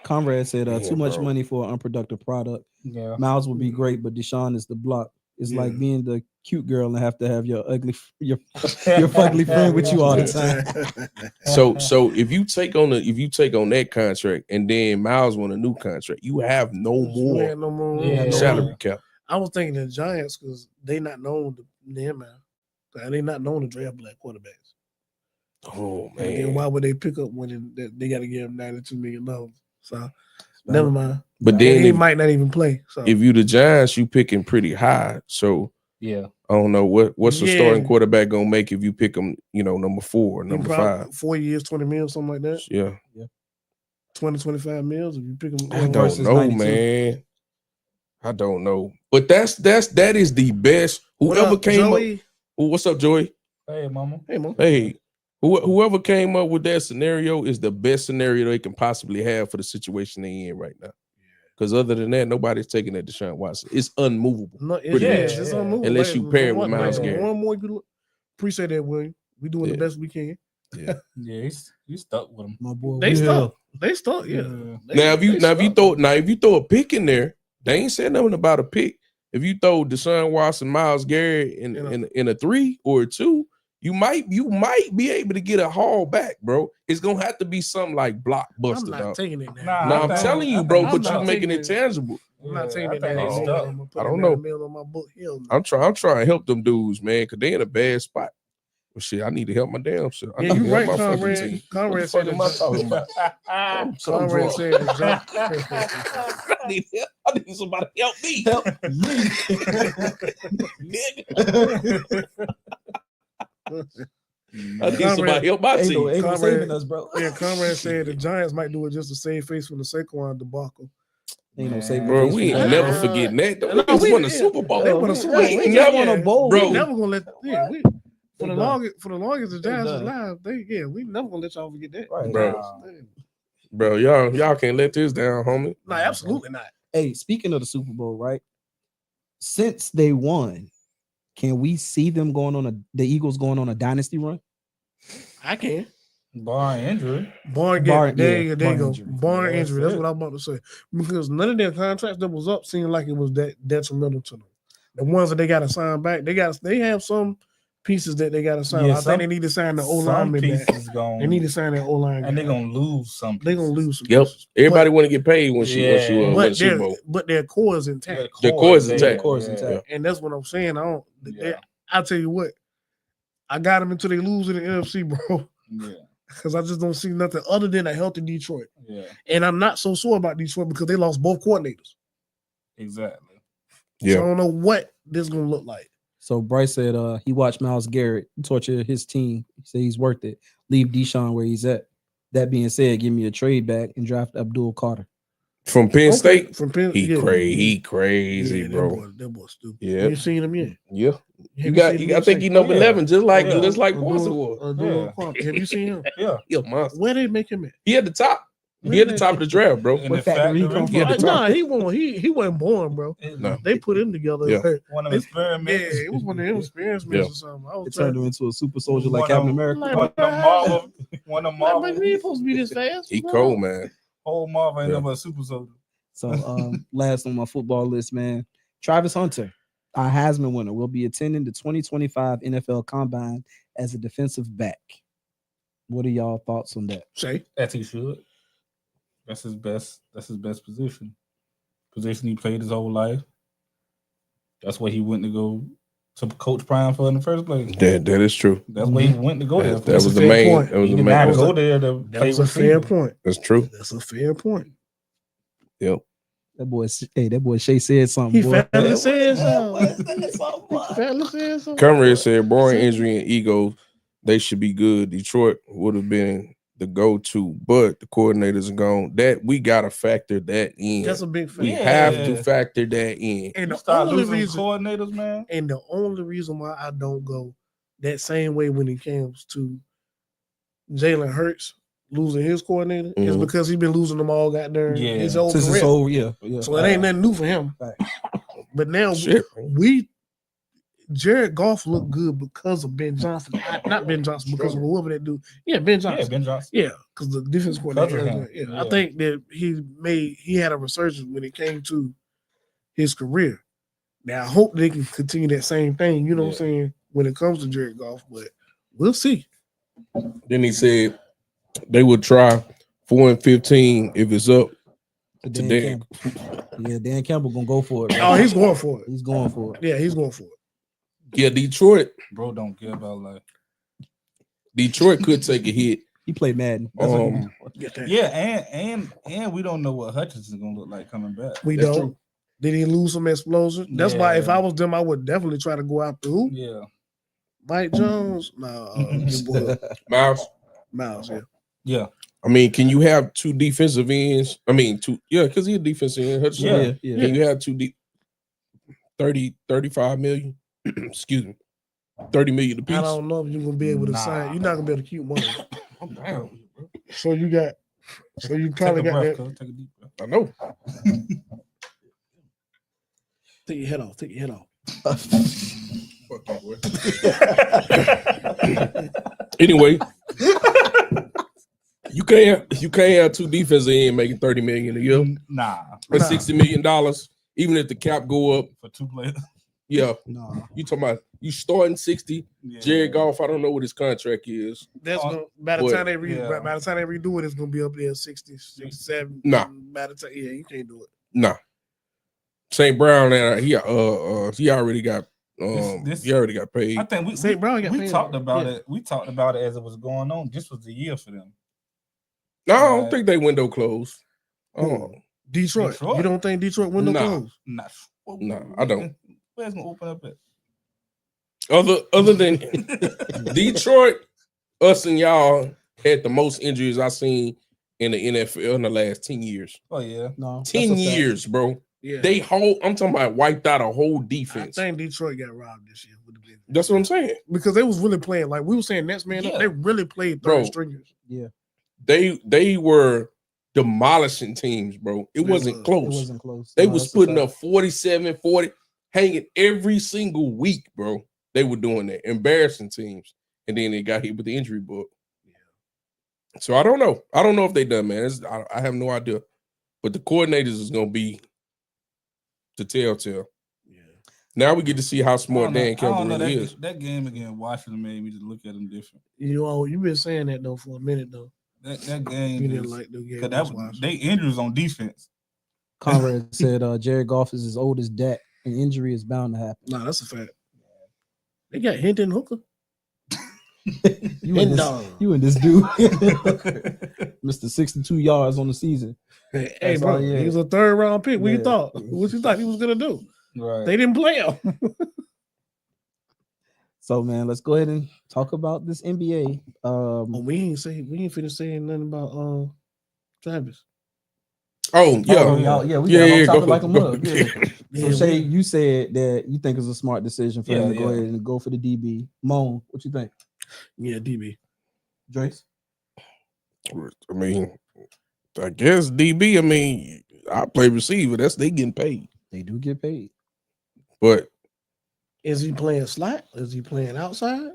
Conrad said, Damn, too much bro. money for an unproductive product. Yeah. Miles would be great, but Deshaun is the block. It's Yeah. like being the cute girl and have to have your fugly friend with you all the time. So if you take on that contract and then Miles want a new contract, you have no You more ain't no more room. Yeah, No salary more. cap. I was thinking the Giants because they not known to them, man. They not known to draft black quarterbacks. Oh And then man. why would they pick up when they got to give him $92 million? So never mind. But And then he if, might not even play. So if you the Giants, you picking pretty high. So Yeah. I don't know what's the Yeah. starting quarterback gonna make if you pick him, number 4, he number probably 5. 4 years, 20 mil, something like that. Yeah. 20, 25 mils if you pick him. I don't versus know, 92. man. I don't know. But that is the best. What Whoever up, came Joey? up. What's up, Joey? Hey, mama. Hey, man. Hey, whoever came up with that scenario is the best scenario they can possibly have for the situation they in right now. Because other than that, nobody's taking that Deshaun Watson. It's unmovable. No, it's, Pretty yeah, much. it's Yeah. unmovable. Unless you pair it with One- Myles like, Garrett. One more you look. Appreciate that, William. We doing Yeah. the best we can. Yeah, he's stuck with him. My boy, They Will. stuck. They stuck. Yeah. They- Now if you they stuck. throw a pick in there, they ain't said nothing about a pick. If you throw Deshaun Watson, Myles Garrett in a 3 or a 2, you might be able to get a haul back, bro. It's gonna have to be something like I'm blockbuster. not dog. taking it now. Nah, No, I I'm think- telling you, I bro, think- but I'm you not making taking it it. tangible. I'm not taking I it think down. they Oh, stuck. I'm gonna put I that don't know. $9 on my book. Hell no. I'm trying to help them dudes, man, because they in a bad spot. Well, shit, I need to help my damn self. I Yeah, need you to help right, my fucking Conrad. team. What the Conrad fuck said am I talking about? I'm so Conrad drunk. said the I need somebody to help me. Help me. Nigga. I need somebody to help my Ain't team. no Conrad- saving us, bro. Yeah, Conrad said the Giants might do it just to save face from the Saquon debacle. Ain't no Man. saving Bro, face we for ain't that. never forgetting that. No, Them niggas we- won the yeah. Super Bowl. They won a Super Bowl. We We ain't just never won a bowl, bro. We never gonna let we for They the done. longest the Giants is done. live. We never gonna let y'all forget that. Right. Bro. Bro, y'all can't let this down, homie. No, absolutely not. Hey, speaking of the Super Bowl, right? Since they won, can we see them the Eagles going on a dynasty run? I can. Barring injury. Barring Barring- there yeah, you barring go. injury. Barring Yeah, injury. that's That's it. what I'm about to say. Because none of their contracts that was up seemed like it was that detrimental to them. the ones that they got to sign back, they have some pieces that they got to sign. Yeah, I think they need to sign the O Some lineman back. pieces gone. They need to sign that O line, and they're gonna lose some. They're gonna lose some Yep. pieces. Everybody want to get paid when she Yeah. win the Super Bowl. But their core is intact, The core is intact. The core is intact. and that's what I'm saying. Yeah. I tell you what, I got them until they lose in the NFC, bro. Yeah. Because I just don't see nothing other than a healthy Detroit. Yeah. And I'm not so sure about Detroit because they lost both coordinators. Exactly. Yeah. So I don't know what this is gonna look like. So Bryce said he watched Myles Garrett torture his team. He said he's worth it. Leave Deshaun where he's at. That being said, give me a trade back and draft Abdul Carter. From Penn State, From Penn, he crazy, yeah, bro. That boy stupid. Yeah. You ain't seen him yet? Yeah. Have You got. I think he number Yeah. 11, just like Yeah. Bosa was. Have you seen him? Yeah. He a monster. Where they make him at? He at the top. He at the top of the draft, bro. And What the factory he factory come from? Yeah, the top. Nah, he won't. He wasn't born, bro. No. They put him together. Yeah. One of Yeah, the experiments. it was one of them experiments Yeah. or something. I was It turned him into a super soldier like One Captain of- America. like- One of the Marvel. One of like, Marvel. but he ain't supposed to be this fast. He No. cold, man. Whole Marvel ain't Yeah. no but super soldier. So last on my football list, man. Travis Hunter, our Heisman winner, will be attending the 2025 NFL Combine as a defensive back. What are y'all thoughts on that? Shay. As he should. That's his best. That's his best position. Position he played his whole life. That's what he went to go to Coach Prime for in the first place. That is true. That's what he went to go there. That for. was a the fair main. point. That was He the did not main. go there to That play was a fair receiver. point. That's true. That's a fair point. Yep. That boy Shay said something. He boy. finally said something. He finally said something. Conrad said, boring injury and ego, they should be good. Detroit would have been the go-to, but the coordinators are gone. That we gotta factor that in. That's a big We fact. have Yeah. to factor that in. And You the start only losing reason, coordinators, man. and the only reason why I don't go that same way when it comes to Jalen Hurts losing his coordinator is Mhm. because he's been losing them all goddamn Yeah. his whole Since his career. whole yeah. So it ain't nothing new for him. Right. But now Shit. Jared Goff looked good because of Ben Johnson. Not Ben Johnson, because of whoever that dude. Yeah, Ben Yeah, Johnson. Ben Johnson. Yeah, because the defense coordinator. Because of him. Yeah, Yeah. I think that he had a resurgence when it came to his career. Now I hope they can continue that same thing, you know what I'm saying, when it comes to Jared Goff, but we'll see. Then he said they would try 4-15 if it's up to Dan Dan. Campbell. Yeah, Dan Campbell gonna go for it. Oh, he's going for it. He's going for it. Yeah, he's going for it. Yeah, Detroit Bro, don't care about life. could take a hit. He played Madden. Get that. Yeah, and we don't know what Hutchinson's gonna look like coming back. We That's don't. true. Did he lose some explosion? That's why if Yeah. I was them, I would definitely try to go after who? Yeah, Mike Jones? No, your boy Miles, Miles. Yeah. yeah, I mean, can you have two defensive ends? I mean, because he's a defensive end. Hudson. Yeah. Yeah. Can you have 35 million? Excuse me. 30 million a piece. I don't know if you're gonna be able to Nah. sign. You're not gonna be able to keep money. I'm down, bro. So you probably take a got breath, that. cuz. Take a deep breath. I know. Take your head off. Take your head off. Fuck you, boy. Anyway, you can't have two defensive ends making 30 million a year. Nah, Or Nah. $60 million, even if the cap go up. for two players. Yeah, No. you talking about you starting 60. Yeah. Jared Goff, I don't know what his contract is. That's Oh, gonna by the boy. time they Yeah. by the time they redo it, it's gonna be up there 60, 67. Nah. By the time, yeah, you can't do it. Nah. St. Brown, he already got This- he already got paid. I think we St. Brown got we paid talked already. about Yeah. it. We talked about it as it was going on. This was the year for them. No, I don't Right. think they window closed. Oh, Detroit. Detroit. You don't think Detroit window Nah. closed? Nah, Nah, I don't. Where's gonna open up at? other than Detroit, us and y'all had the most injuries I've seen in the NFL in the last 10 years. Oh yeah, No. that's 10 a fact. years, bro. Yeah. I'm talking about wiped out a whole I defense. think Detroit got robbed this year with the business. That's what I'm saying. Because they was really playing like we were saying next man up. Yeah. They really played Bro. third stringers. They were demolishing teams, bro. It They wasn't was. close. It wasn't close. They No, was that's a putting fact. up 47, 40, hanging every single week, bro. They were doing that, embarrassing teams. And then they got hit with the injury bug. So I don't know. I don't know if they done, man. I have no idea. But the coordinators is gonna be the telltale. Yeah. Now we get to see how I smart don't know- Dan I don't Campbell know, really is. that game against Washington made me just look at him different. You've been saying that though for a minute though. That game, You didn't just- like the game. 'cause against that Washington. they injuries on defense. Conrad said Jared Goff is as old as Dak, and injury is bound to happen. Nah, that's a fact. They got Hendon Hooker. You and this dude, Mr. 62 yards on the season. Hey, That's bro, all he had. he was a third round pick. What you Yeah. thought? What you thought he was gonna do? Right. They didn't play him. So man, let's go ahead and talk about this NBA. Oh, we ain't finna saying nothing about Travis. Oh yeah, yeah, we yeah. got Go, like a mug. go. Yeah. Yeah, So Shay, we- you said that you think it's a smart decision for him to Yeah, go yeah. ahead and go for the DB. Moan, what you think? yeah, DB. Drace? I mean, I guess DB. I mean, I play receiver. They getting paid. They do get paid. But Is he playing slot? Is he playing outside?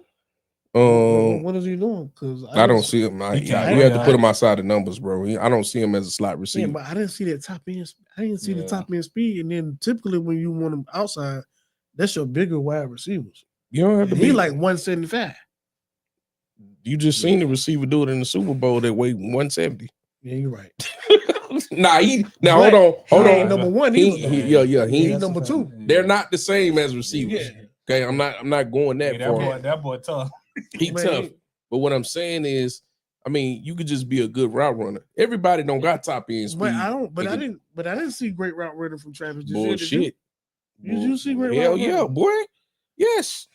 what is he doing? Because I don't see him. He You can't- have to put him outside the numbers, bro. I don't see him as a slot Yeah, receiver. but I didn't see that top end. I didn't see the Yeah. top end speed. And then typically when you want him outside, that's your bigger wide receivers. You don't have to He be like 175. You just seen the receiver do it in the Super Bowl that weighed 170. Yeah, you're right. Hold He ain't on. number one. He either. he He's number two. They're not the same as receivers. Yeah. Okay, I'm not going that Yeah, far. that boy tough. He Man, tough. But what I'm saying is, I mean, you could just be a good route runner. Everybody don't got top end speed. But I don't. But They I can- didn't. But I didn't see great route running from Travis. this year, did you? Bullshit. Did you see great Hell route yeah, running? boy. Yes.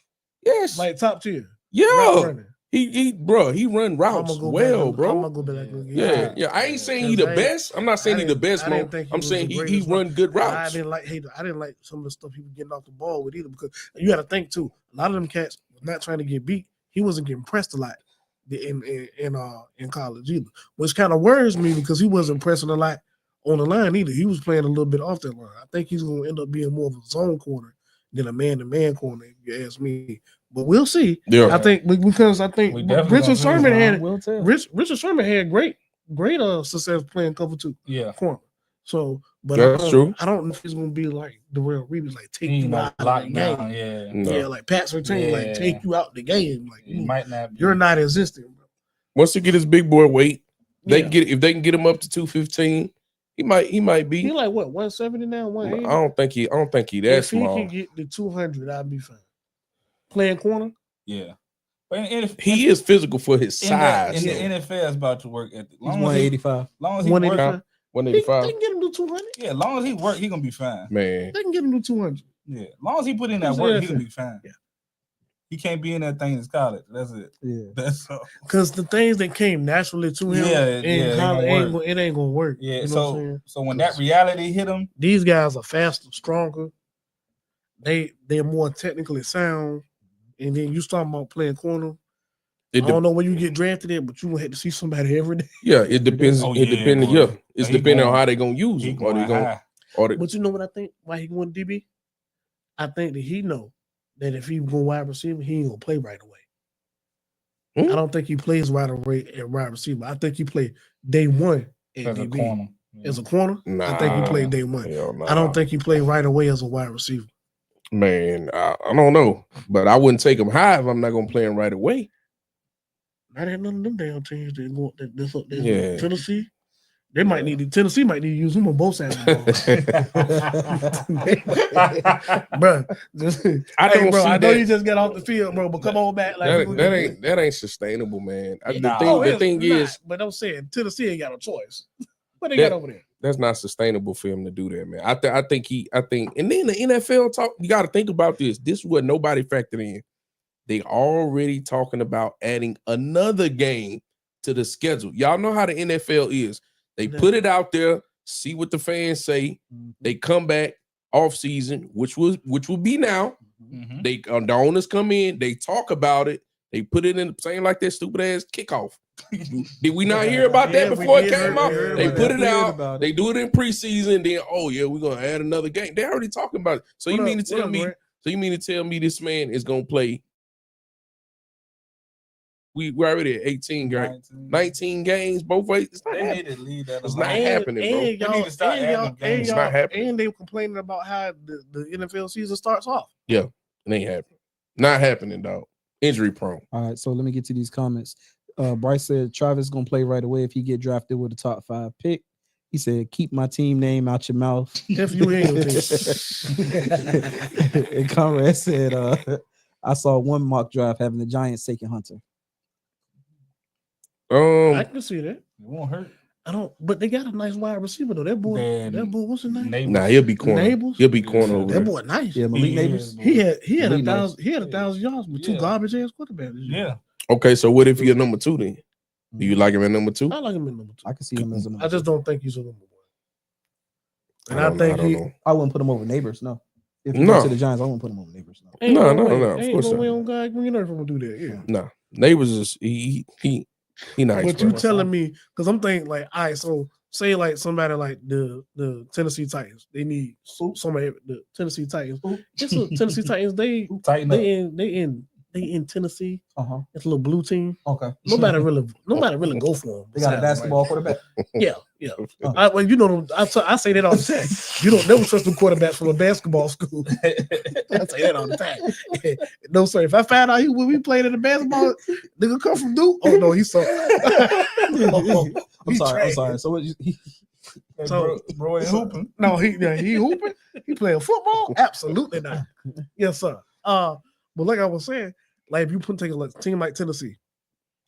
Like top tier. Route Yeah. running. He run routes I'ma go well, back, bro. I'm gonna go back and look. Yeah. I ain't saying he the best. I'm not saying he the best, I man. didn't think he I'm was saying the he greatest run good I routes. didn't like some of the stuff he was getting off the ball with either, because you got to think too. A lot of them cats was not trying to get beat. He wasn't getting pressed a lot in college either, which kind of worries me because he wasn't pressing a lot on the line either. He was playing a little bit off that line. I think he's going to end up being more of a zone corner than a man-to-man corner, if you ask me. But we'll see. Yeah. I think because I think We definitely Richard gonna Sherman lose, had Will tell. Richard Sherman had great success playing cover two Yeah. corner. So, but That's true. I don't know if it's gonna be like Darrell Reeves, like take He you like out of the locked game. down. Yeah. No. Yeah, like Pat Surtain, like Yeah. take you out the game. Like He might not. Be. you're not existing, bro. Once he get his big boy weight, they Yeah. can get if they can get him up to 215, he might be. He like what 170 now, I 180. don't think he that If he small. can get the 200, I'd be fine. Playing corner, Yeah. But if He is physical for his size. in though. the NFL, it's about to work. At the, He's long as he, 185. long as he 185. work, 185. They can get him to 200. yeah, long as he work, he gonna be fine. Man, They can get him to 200. Yeah, long as he put in that Who's work, that? he gonna be fine. Yeah. He can't be in that thing in college. That's it. Yeah. That's all. Because the things that came naturally to him Yeah, in yeah, it college, ain't gonna it ain't gonna work. Yeah. You know what I'm saying? So when that reality hit him, These guys are faster, stronger. They're more technically sound. And then you start about playing corner. it I de- don't know where you get drafted at, but you gonna have to see somebody every day. yeah, it depends. Oh, it yeah, depends. boy. Yeah, it's He depending on going- how they gonna use he him. Or they going gonna high. or they, But you know what I think? Why he going DB? I think that he know that if he go wide receiver, he ain't gonna play right away. Hmm? I don't think he plays right away at wide receiver. I think he play day one at As a DB. corner. Yeah. As a corner, I think he Nah. played day one. hell nah. I don't think he played right away as a wide receiver. Man, I don't know, but I wouldn't take him high if I'm not gonna play him right away. Not at none of them damn teams that go that's up there. Yeah. Tennessee. Tennessee might need to use him on both sides of the ball. Bro, I don't see I know that. you just got off the field, bro, but come on back. Like That ain't sustainable, man. Nah. The thing is, but I'm saying Tennessee ain't got a choice. What they That- got over there? that's not sustainable for him to do that, man. I think, and then the NFL talk. You got to think about this. This is what nobody factored in. They already talking about adding another game to the schedule. Y'all know how the NFL is. They Yeah. put it out there, see what the fans say. They come back off season, which will be now. Mhm. They the owners come in, they talk about it, they put it in the same like that stupid ass kickoff. Did we not hear about that Yeah, we before it did came hear- out? we heard They about put that. it We heard out, about it. they do it in preseason, then oh yeah, we're gonna add another game. They already talking about it. So you mean to tell me? Grant? So you mean to tell me this man is gonna play we already at 18, right? 19 games both ways. It's not They happening. need to leave that It's alone. not happening, bro. And They need y'all, to stop and adding y'all, them games. It's not happening. and they were complaining about how the NFL season starts off. It ain't happening. Not happening, dog. Injury prone. All right, so let me get to these comments. Bryce said Travis gonna play right away if he get drafted with a top 5 pick. He said, "Keep my team name out your mouth." If you ain't your team. And Conrad said, "I saw one mock draft having the Giants taking Hunter." I can see that. It won't hurt. I don't, but they got a nice wide receiver though. That boy, what's his name? Neighbors. Nah, he'll be corner. Neighbors? He'll be corner over That there. boy nice. Yeah, Malik He Neighbors. is, boy. He had Malik nice. 1,000 yards with 2 Yeah. garbage ass quarterbacks. Yeah. Okay, so what if you're number 2 then? Do you like him at number 2? I like him in number 2. I can see him as a number I just two. don't think he's a number 1. And I don't think know. I wouldn't put him over Neighbors. No, if he No. goes to the Giants, I wouldn't put him over Neighbors. No. ain't No, way. of Ain't course no not. way on God when you know gonna do that. Yeah. Nah. Neighbors is he nice. But you bro. telling me because I'm thinking like, all right, so say like somebody like the Tennessee Titans, they need somebody the Tennessee Titans. It's a Tennessee Titans. They Tighten up. they in Tennessee. Uh-huh. It's a little blue team. Okay. Nobody really go for them. They got a basketball quarterback. Yeah. Well, you know, I say that all the time. You don't never trust the quarterbacks from a basketball school. I say that all the time. No, sir. If I found out when we played in the basketball, nigga come from Duke. Oh no, he's so. I'm sorry. So what So, bro ain't hooping. No, he hooping. He playing football? Absolutely not. Yes, sir. But like I was saying, like if you take a team like Tennessee,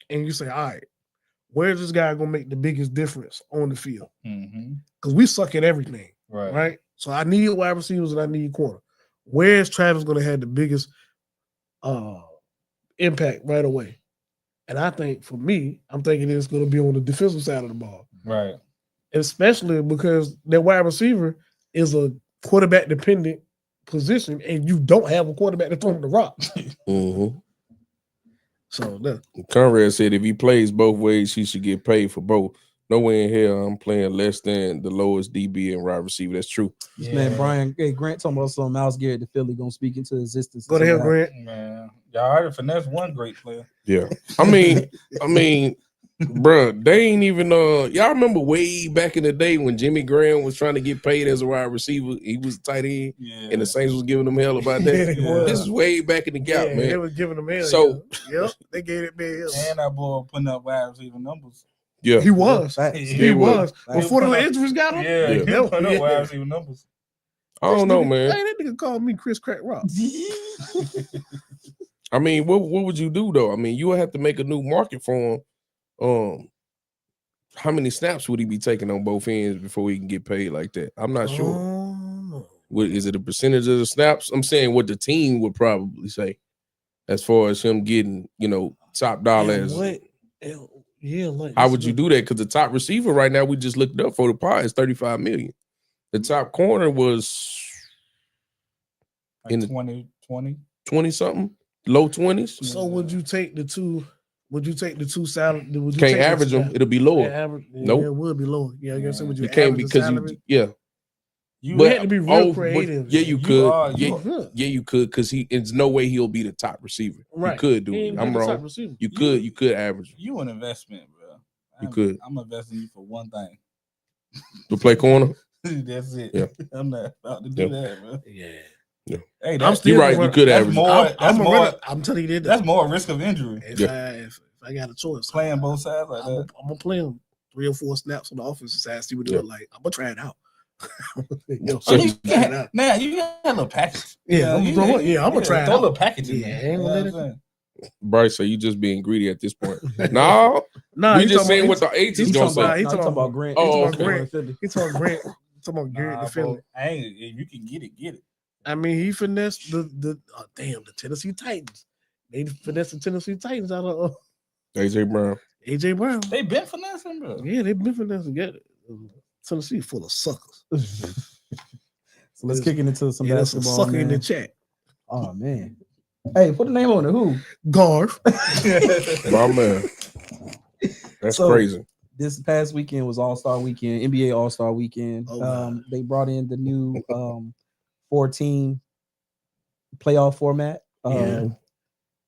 and you say, all right, where's this guy gonna make the biggest difference on the field? Mm-hmm. Because we suck at everything, Right. right? So I need wide receivers and I need corner. Where's Travis gonna have the biggest impact right away? And I think for me, I'm thinking it's gonna be on the defensive side of the ball. Right. Especially because that wide receiver is a quarterback dependent position, and you don't have a quarterback to throw him the rock. Mm-hmm. So look, Conrad said if he plays both ways, he should get paid for both. No way in hell I'm playing less than the lowest DB and wide receiver. That's true. This man Brian Grant talking about some Myles Garrett to Philly gonna speak into existence. go to hell, Grant. Man, y'all already finesse one great player. Yeah. I mean, bro, they ain't even y'all remember way back in the day when Jimmy Graham was trying to get paid as a wide receiver, he was a tight end, Yeah. and the Saints was giving him hell about that. Yeah, they was. This is way back in the gap, They man. was giving him hell. So- yep, they gave it big hell. And that boy putting up wide receiver numbers. Yeah. He was. Facts. He was. Facts. Before the injuries got him. Yeah, he Yeah. putting Yeah. up wide receiver numbers. I don't know, man. Hey, that nigga called me Chris Crack Rock. I mean, what would you do though? I mean, you would have to make a new market for him. How many snaps would he be taking on both ends before he can get paid like that? I'm not sure. Oh, What is it, a percentage of the snaps? I'm saying what the team would probably say as far as him getting, top dollar. and As what? Yeah, like how would you do that? Because the top receiver right now, we just looked up for the pod is 35 million. The top corner was Like In the- 20. 20 something, low 20s. So would you take the two? Would you take the two salary? Would you Can't take average them, it'll be lower. Average, Nope. it would be lower. Yeah, I guess it would. You can't because You But- had to be real but creative. yeah, you You could. are- yeah, could. yeah, you could because there's no way he'll be the top receiver. Right. You could do He it. ain't I'm been the top wrong. receiver. You could average You an investment, bro. You could. I'm investing in you for one thing. to play corner. That's it. Yeah. I'm not about to do Yeah. that, bro. Yeah. Hey, I'm that's, still You're right. gonna You could that's average. more. I'm, That's I'm, a more. runner. I'm telling you that. That's more risk of injury. If I got a choice, Playing both sides like I'm that. gonna play him 3 or 4 snaps on the offensive side. See what it Yeah. look like. I'm gonna try it out. So You you try it can, out. now you got a little package. Yeah, I'm gonna try it Throw a out. little package in Yeah, there. ain't gonna let it- saying? Bryce, so you just being greedy at this point. No, Nah, we he just talking saying about- what the eights is he gonna talking about- say. he He talking talking about about Grant. Oh, He talking okay. about Grant Philly. He talking Grant. Talking about Garrett Nah, the Philly. bro, I ain't. If you can get it. I mean, he finessed the Tennessee Titans. They finessed the Tennessee Titans out of AJ Brown. AJ Brown. They been finessing, bro. Yeah, they've been finessing. Tennessee full of suckers. So let's kick it into some Yeah, that's a basketball. sucker in the Man. chat. Oh man. Hey, put a name on it. Who? Garf. My man. That's So- crazy. This past weekend was All-Star Weekend, NBA All-Star Weekend. Oh, God. They brought in the new 14 playoff format. Yeah.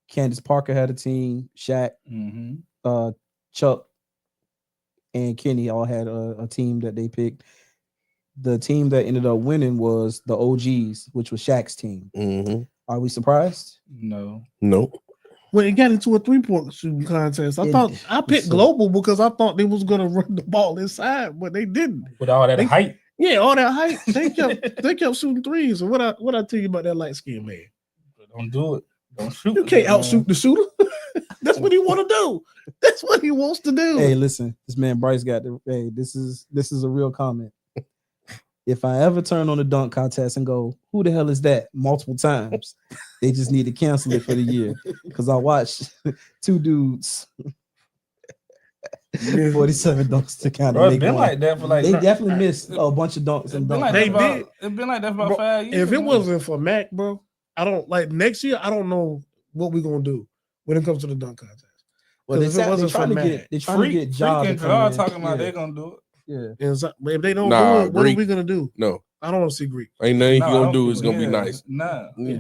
Candace Parker had a team. Shaq, Mm-hmm. Chuck, and Kenny all had a team that they picked. The team that ended up winning was the OGs, which was Shaq's team. Mm-hmm. Are we surprised? No. Nope. When it got into a 3-point shooting contest, I picked so- Global because I thought they was gonna run the ball inside, but they didn't. With all that They- hype. Yeah, all that height, they kept shooting threes. And what I tell you about that light skinned man? Don't do it. Don't shoot. You can't outshoot the shooter. That's what he want to do. That's what he wants to do. Hey, listen, this man Bryce got the. Hey, this is a real comment. If I ever turn on the dunk contest and go, who the hell is that? Multiple times, they just need to cancel it for the year because I watched 2 dudes, 47 dunks to kind Bro, of it's make been one. like that for like. They definitely missed a bunch of dunks It's and been like dunks. They that about, did. It's been like that for Bro, about 5 years. if it man. wasn't for Mac, bro, I don't like next year. I don't know what we're gonna do when it comes to the dunk contest. Well, they Because if it wasn't trying for to Mac, get. They're trying to get Ja Freak to and come Ja in. talking about Yeah, they're gonna do it. yeah. And so, if they don't Nah, do it, what Greek. are we gonna do? No. I don't want to see Greek. Ain't nothing Nah, you I gonna don't do think- is gonna be yeah, nice. Nah. Yeah.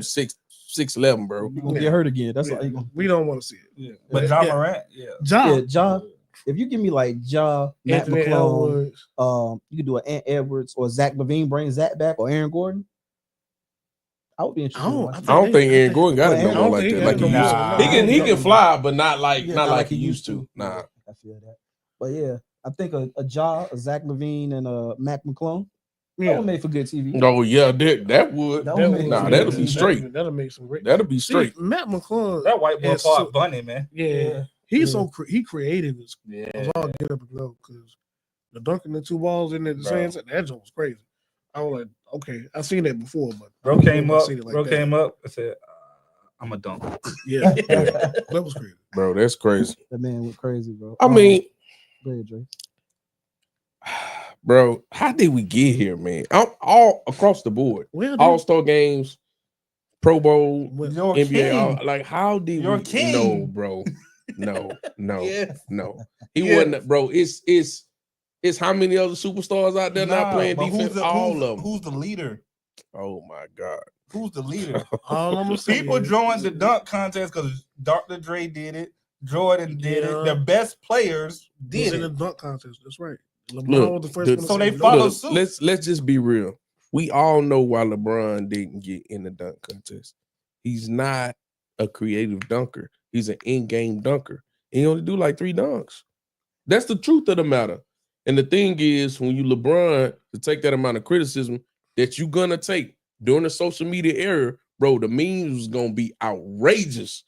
6'11", bro. You gonna get hurt again. That's all you gonna. We don't want to see it. Yeah. But John Yeah. Morant, yeah. Ja, Yeah, Ja. If you give me like Ja, Matt Anthony McClung, Edwards. you could do an Ant Edwards or Zach LaVine, bring Zach back, or Aaron Gordon. I would be interested. in watching I don't think Aaron Gordon got it Well, no I more don't like think that. he Like got he no used more. to. He can fly, but not like Yeah, not like he used to. Nah. I feel that. But yeah, I think a Ja, a Zach LaVine, and a Mac McClung. That Yeah, would make for good TV. Oh yeah, that would. That would make Nah, for that'll good be TV. straight. That'll make some great. That'll be See, straight. Matt McClung. That white boy It's fought so- Bunny, man. Yeah, he's so he creative as Yeah. all get up and go because the dunking the 2 balls in at the Bro. same time, that joke was crazy. I was like, okay, I've seen that before, but I Bro don't know came if I've up. seen it like Bro that. came up and said, "I'm a dunk." Yeah, that was crazy. Bro, that's crazy. That man went crazy, bro. I mean, go ahead, Dre. bro, how did we get here, man? All across the board. Well, All-Star games, Pro Bowl, Your NBA. king. Like, how did Your we? king. No, bro. No. Yes. No. He Yes. wasn't, bro. It's how many other superstars out there not Nah, playing but defense? All of them. Who's the leader? Oh my God. Who's the leader? all I'm gonna say People is- joined the dunk contest because Dr. Dre did it, Jordan did Yeah. it. The best players was did in the it. dunk contest. That's right. LeBron Look, was the first the- one. to So say they no. follow Look, suit. let's just be real. We all know why LeBron didn't get in the dunk contest. He's not a creative dunker. He's an in-game dunker. He only do like 3 dunks. That's the truth of the matter. And the thing is, when you LeBron to take that amount of criticism that you're gonna take during the social media era, bro, the memes was gonna be outrageous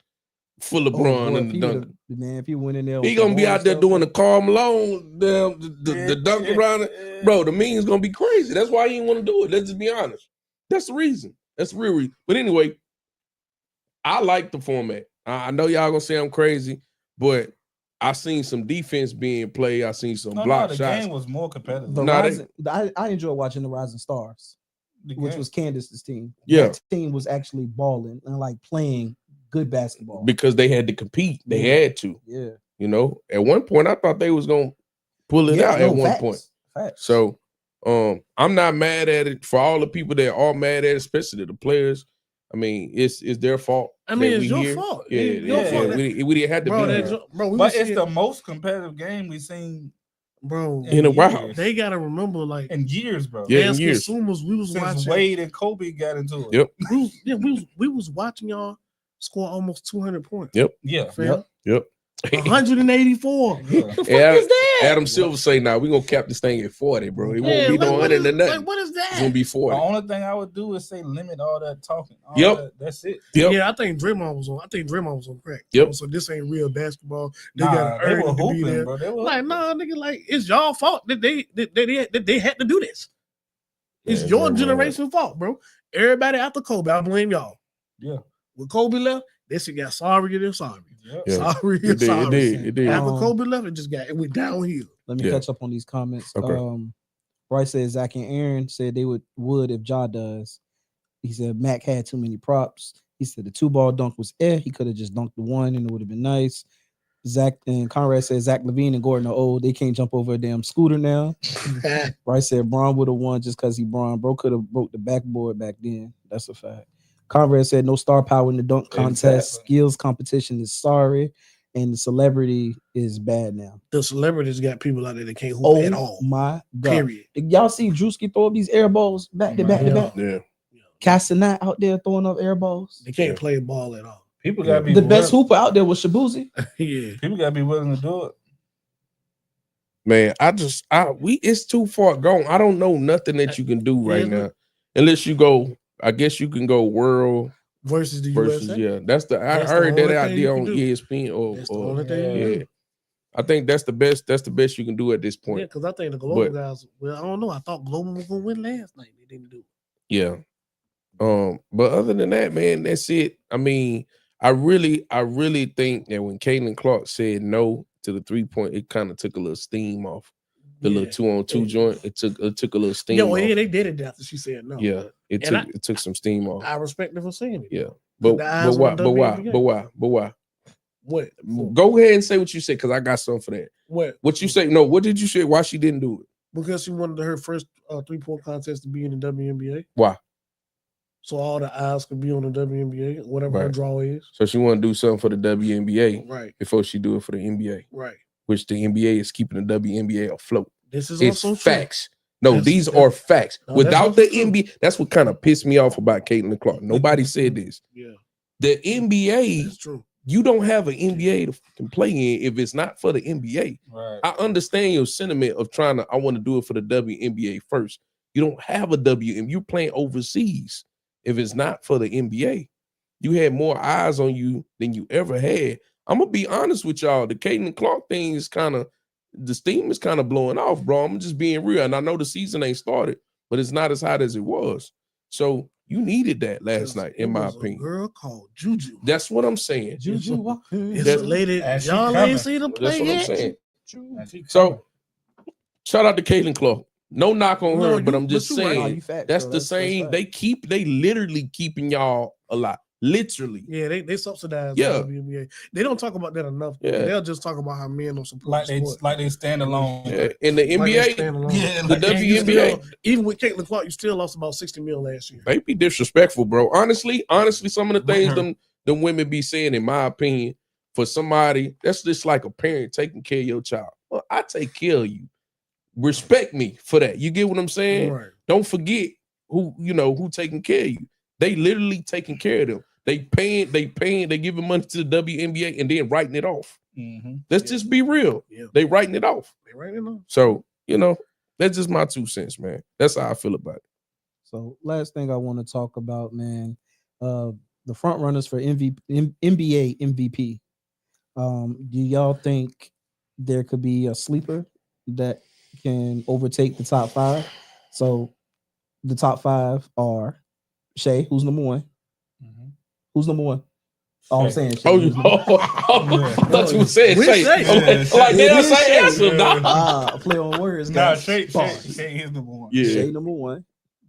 for LeBron boy, and the dunk. Man, if he went in there, He with gonna the be horn out there stuff, doing the Karl Malone, the dunk around it. Bro, the meme's gonna be crazy. That's why he didn't want to do it. Let's just be honest. That's the reason. That's the real reason. But anyway, I like the format. I know y'all gonna say I'm crazy, but I seen some defense being played. I seen some block the shots. game was more competitive. The Nah, they- Rising, I enjoy watching the Rising Stars, The which game- was Candace's team. Yeah. That team was actually balling and like playing good basketball. Because they had to compete. They Yeah. had to. Yeah. You know, at one point I thought they was gonna pull it out no, at one facts, point. Facts. So I'm not mad at it for all the people that are mad at it, especially the players. I mean, it's their fault. I mean, that it's we your here. fault. Yeah, It's your yeah, fault. we didn't have to Bro, be that here. bro, we But was it's seeing- the most competitive game we've seen bro. In a while. years. They gotta remember, like, in years, bro. Yeah, in as years. consumers, we was Since watching. Wade and Kobe got into it. Yep. We was watching y'all score almost 200 points. Yep. Yeah. Fam. Yep. 184. Yeah. What the fuck Adam- is that? Adam Silver say, "Nah, we gonna cap this thing at 40, bro. It won't be no what 100 is- and nothing. like, what is It's that? gonna be The 40." only thing I would do is say limit all that talking. All Yep. That's it. Yep. Yeah, I think Draymond was on crack. Yep. So this ain't real basketball. They Nah, got they earned were to be hooping, there. bro. They were Like, nah, nigga, like it's y'all fault that they had to do this. It's Yeah, your Draymond. generation fault, bro. Everybody after Kobe, I blame y'all. Yeah. When Kobe left, that shit got sorry and sorry. Yep. Yeah. Sorry It and did. sorry. It did. It did. After Um, Kobe left, it went downhill. Let me Yeah. catch up on these comments. Okay. Bryce said Zach and Aaron said they would if Ja does. He said Mac had too many props. He said the 2-ball dunk was He could have just dunked the one and it would have been nice. Zach and Conrad said Zach LaVine and Gordon are old. They can't jump over a damn scooter now. Bryce said Braun would have won just because he Braun. Bro could have broke the backboard back then. That's a fact. Conrad said no star power in the dunk contest. Exactly. Skills competition is sorry, and the celebrity is bad now. The celebrities got people out there that can't hoop at all. My God! Period. Y'all see Drewski throw up these air balls back to back to Yeah. back. Yeah. Castanet out there throwing up air balls. They can't play ball at all. People gotta be The best willing- hooper out there was Shabuzi. Yeah. People gotta be willing to do it. Man, it's too far gone. I don't know nothing that you can do right Yeah. now. Unless you go, I guess you can go world Versus the versus USA. yeah. That's the I That's the heard that only out thing you there can on do. ESPN That's the or only thing you can yeah. do. I think that's the best you can do at this Yeah, point. because I think the global But- guys. Well, I don't know. I thought Global was gonna win last night. They didn't do it. Yeah. But other than that, man, that's it. I mean, I really think that when Caitlin Clark said no to the 3-point, it kind of took a little steam off the little 2-on-2 Yeah. joint. It took a little steam Yeah, off. well, yeah, they did it after she said no. Yeah, it And took some steam off. I respect her for saying it. Yeah. But the eyes why? on the But why? WNBA. But why? What? Go ahead and say what you said, because I got something for that. What? What you say? No, what did you say? Why she didn't do it? Because she wanted her first 3-point contest to be in the WNBA. Why? So all the eyes could be on the WNBA, whatever her Right. draw is. So she want to do something for the WNBA Right, before she do it for the NBA, right. which the NBA is keeping the WNBA afloat. This is It's also true. facts. No, That's- these that's- are facts. no, that's Without the also true. NBA, that's what kind of pissed me off about Caitlin Clark. Nobody said this. Yeah, The NBA, that's true. you don't have an NBA to fucking play in if it's not for the NBA. Right. I understand your sentiment of I want to do it for the WNBA first. You don't have a WNBA. You're playing overseas. If it's not for the NBA, you had more eyes on you than you ever had. I'm gonna be honest with y'all. The Caitlin Clark thing is the steam is kind of blowing off, bro. I'm just being real. And I know the season ain't started, but it's not as hot as it was. So you needed that last night, in It my was a opinion. girl called Juju. That's what I'm saying. Juju Walker. It's That's- a lady. And she Y'all coming. ain't seen them That's play what I'm yet. saying. And she coming. So shout out to Caitlin Clark. No knock on No, her, but you- I'm just but you right. saying Nah, you facts, that's though. the same. facts. They literally keeping y'all alive. Literally. Yeah, they subsidize Yeah. the WNBA. They don't talk about that enough. Yeah. They'll just talk about how men don't support like the sport. they stand alone. Yeah. In the Like they NBA, stand alone. Yeah, the like they- And you WNBA, still- even with Caitlin Clark, you still lost about 60 mil last year. they be disrespectful, bro. Honestly, some of the things Right. them women be saying, in my opinion, for somebody that's just like a parent taking care of your child. Well, I take care of you. Respect me for that. You get what I'm saying? Right. Don't forget who taking care of you. They literally taking care of them. They giving money to the WNBA and then writing it off. Mhm. Let's Yeah. just be real. Yeah. They writing it off. They right in on. So, that's just my 2 cents, man. That's how I feel about it. So last thing I want to talk about, man, the front runners for NBA MVP. Do y'all think there could be a sleeper that can overtake the top 5? So the top 5 are Shea, who's number 1. Mhm. Who's number 1? Oh, I'm Shea. saying Shea. Oh, who's number one? I thought you were saying Which Shay. Shay? Like, Yeah, that's Shay. say answer, Yeah. dog. Ah, play on words, Nah, guys. Shay Pause. is number one. Yeah. Shea number 1,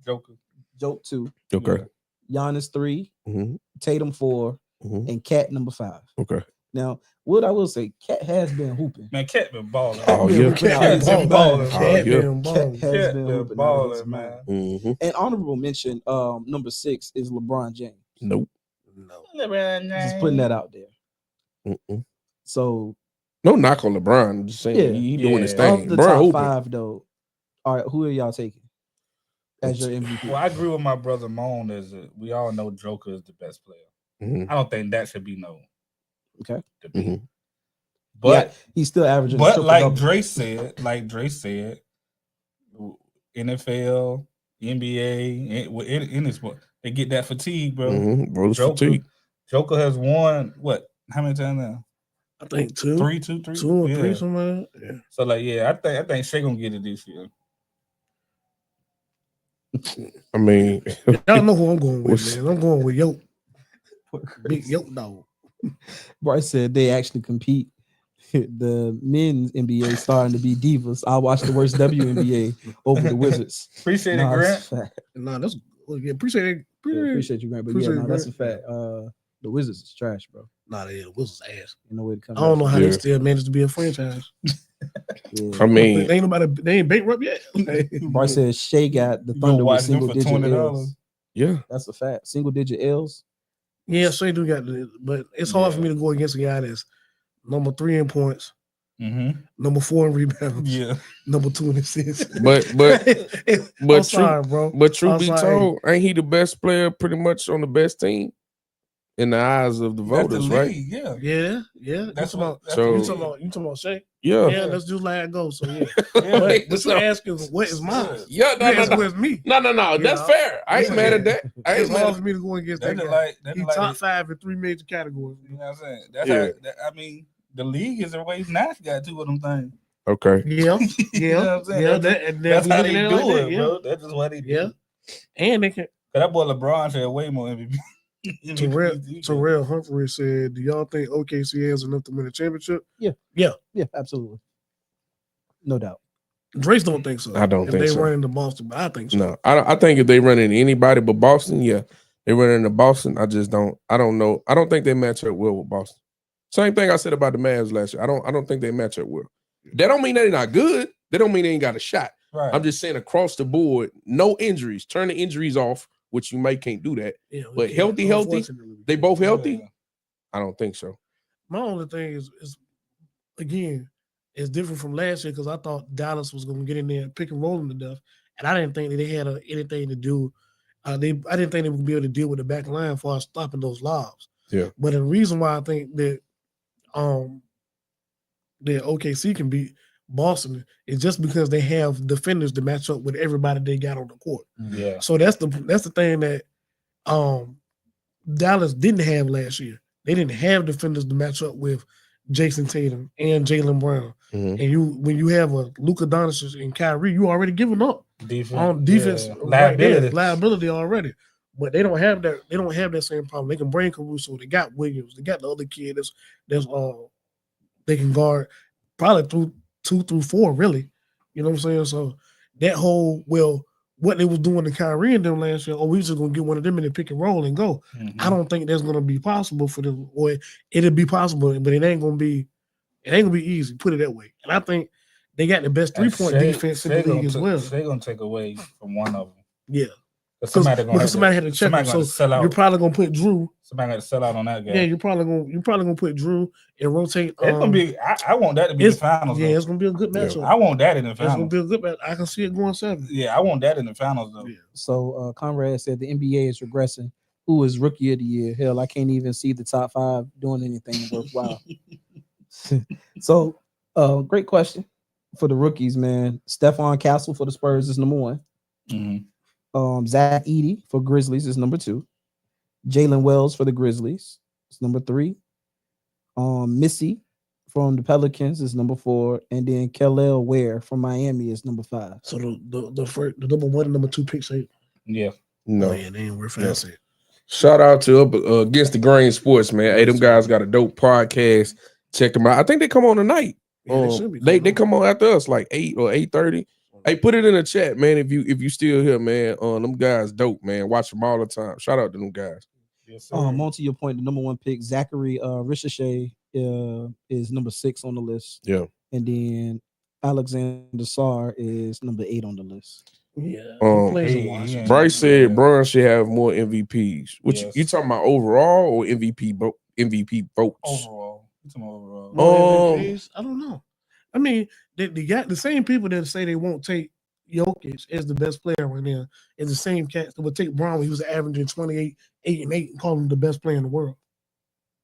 Joker. Joke 2, Okay. Giannis 3, Mhm, Tatum 4, mhm. and Cat number 5. Okay. Now, what I will say, Cat has been hooping. Man, Cat been balling. Oh, Been yeah. hooping out Cat his been mind. balling. Cat yeah. been Cat balling. has Cat been been hooping out of his balling, mind. man. Mhm. And honorable mention, number 6 is LeBron James. Nope. No. Just putting that out there. Mm-mm. So No knock on LeBron. I'm just saying Yeah. he doing his Yeah. thing. of the Bro, top hooping. 5, though, all right, who are y'all taking as your MVP? Well, I agree with my brother Moan. We all know Joker is the best player. Mhm, I don't think that should be no Okay. debate. mhm. But He's still averaging. a but triple like double. Dre said, NFL, NBA, in this sport, they get that fatigue, bro. Mhm. Brothers Joker, fatigue. Joker has won what? How many times now? I think two. Three. Two or Yeah. three, somewhere. Yeah. So like, yeah, I think Shea gonna get it this year. I mean, Y'all know who I'm going with, What's- man. I'm going with Yoke. Big Yoke dog. Bryce said they actually compete. The men's NBA starting to be divas. I watch the worst WNBA over the Wizards. Appreciate Nah, it, that's Grant. a fact. Nah, that's yeah, appreciate it. Yeah, appreciate you, Grant. But Appreciate yeah, no, it, that's a Grant. fact. The Wizards is trash, bro. Nah, they Wizards ass. You know where it comes. I don't know how Yeah. they still managed to be a franchise. I mean, they ain't nobody. They ain't bankrupt yet. Bryce said Shea got the You gonna Thunder with watch them single for digit $20? L's. Yeah. That's a fact. Single digit L's. Yeah, Shea do got the, but it's hard for me to go against a guy that's number 3 in points, number 4 in rebounds, Yeah. number 2 in assists. But I'm sorry, bro. But truth I'm be sorry. told, ain't he the best player pretty much on the best team in the eyes of the voters, right? Yeah. Yeah. That's you what. talking So- about, you talking about Shea? Yeah. Yeah, let's just let it go. So yeah. Yeah. But you asking what is mine? Yeah, You asking what is me? No, You that's know? fair. I ain't Yeah. mad at that. I ain't It's mad hard at for me to go against That's that guy. like that's He's like top 5 in 3 major categories. You know what I'm saying? That's Yeah. I mean, the league is the way Nash got 2 of them things. Okay. Yeah, You know what I'm saying? yeah. That's how we they looking at do like that, it, yeah. bro. That's just what they do. Yeah. And they can. 'Cause that boy LeBron had way more MVP. Terrell Humphrey said, "Do y'all think OKC has enough to win a championship?" Yeah, absolutely. No doubt. Drace don't think so. I don't if think they so. run into Boston, but I think so. No, I think if they run into anybody but Boston, yeah, they run into Boston. I don't know. I don't think they match up well with Boston. Same thing I said about the Mavs last year. I don't think they match up well. That don't mean they're not good. That don't mean they ain't got a shot. Right. I'm just saying across the board, no injuries. Turn the injuries off, which you might can't do that. Yeah, But we healthy, can't. Unfortunately, we They can't. both healthy? Yeah. I don't think so. My only thing is again, it's different from last year because I thought Dallas was going to get in there and pick and roll them to death, and I didn't think that they had anything to do. I didn't think they would be able to deal with the back line for stopping those lobs. Yeah. But the reason why I think that that OKC can beat Boston is just because they have defenders to match up with everybody they got on the court. Yeah. So that's the thing that Dallas didn't have last year. They didn't have defenders to match up with Jason Tatum and Jaylen Brown. Mhm. And when you have a Luka Doncic and Kyrie, you already giving up on defense yeah. right there, Liability. liability already. But they don't have that. They don't have that same problem. They can bring Caruso. They got Williams. They got the other kid that's they can guard probably through 2 through 4, really. You know what I'm saying? So that whole what they was doing to Kyrie and them last year, we just gonna get one of them in the pick and roll and go. Mhm. I don't think that's gonna be possible for them, or it'll be possible, but it ain't gonna be easy. Put it that way. And I think they got the best 3-point defense in the league as well. They're gonna take away from one of them. Yeah, Because because somebody had to check them. So sell out. you're probably gonna put Drew. Somebody got to sell out on that guy. Yeah, you're probably gonna put Drew and rotate. It's gonna be. I want that to be the it's- finals. Yeah, though. it's gonna be a good matchup. I want that in the It's gonna finals. be a good match. I can see it going 7. Yeah, I want that in the finals though. Yeah. So Conrad said the NBA is regressing. Who is rookie of the year? Hell, I can't even see the top 5 doing anything worthwhile. So great question for the rookies, man. Stephon Castle for the Spurs is number 1. Mhm. Zach Edey for Grizzlies is number 2. Jalen Wells for the Grizzlies is number 3. Missy from the Pelicans is number 4, and then Kel'el Ware from Miami is number 5. So the number 1 and number 2 picks ain't. Yeah. No. Oh, yeah, they ain't worth fancy. Shout out to Against the Grain Sports, man. Hey, them guys got a dope podcast. Check them out. I think they come on tonight. Yeah, they should be. They come on after us like 8 or 8:30. Hey, put it in the chat, man. If you still here, man. Them guys dope, man. Watch them all the time. Shout out to them guys. Yes, sir. On to your point, the number 1 pick, Zachary Ricochet is number 6 on the list. Yeah. And then Alexander Sarr is number 8 on the list. Yeah. Um, He plays in he- Washington. he- Bryce said Bron should have more MVPs. Which Yes. you talking about overall or MVP votes? Overall. You talking about overall. More MVPs? I don't know. I mean, they got the same people that say they won't take Jokic as the best player right now is the same cats that would take Brown when he was averaging 28, 8 and 8 and call him the best player in the world.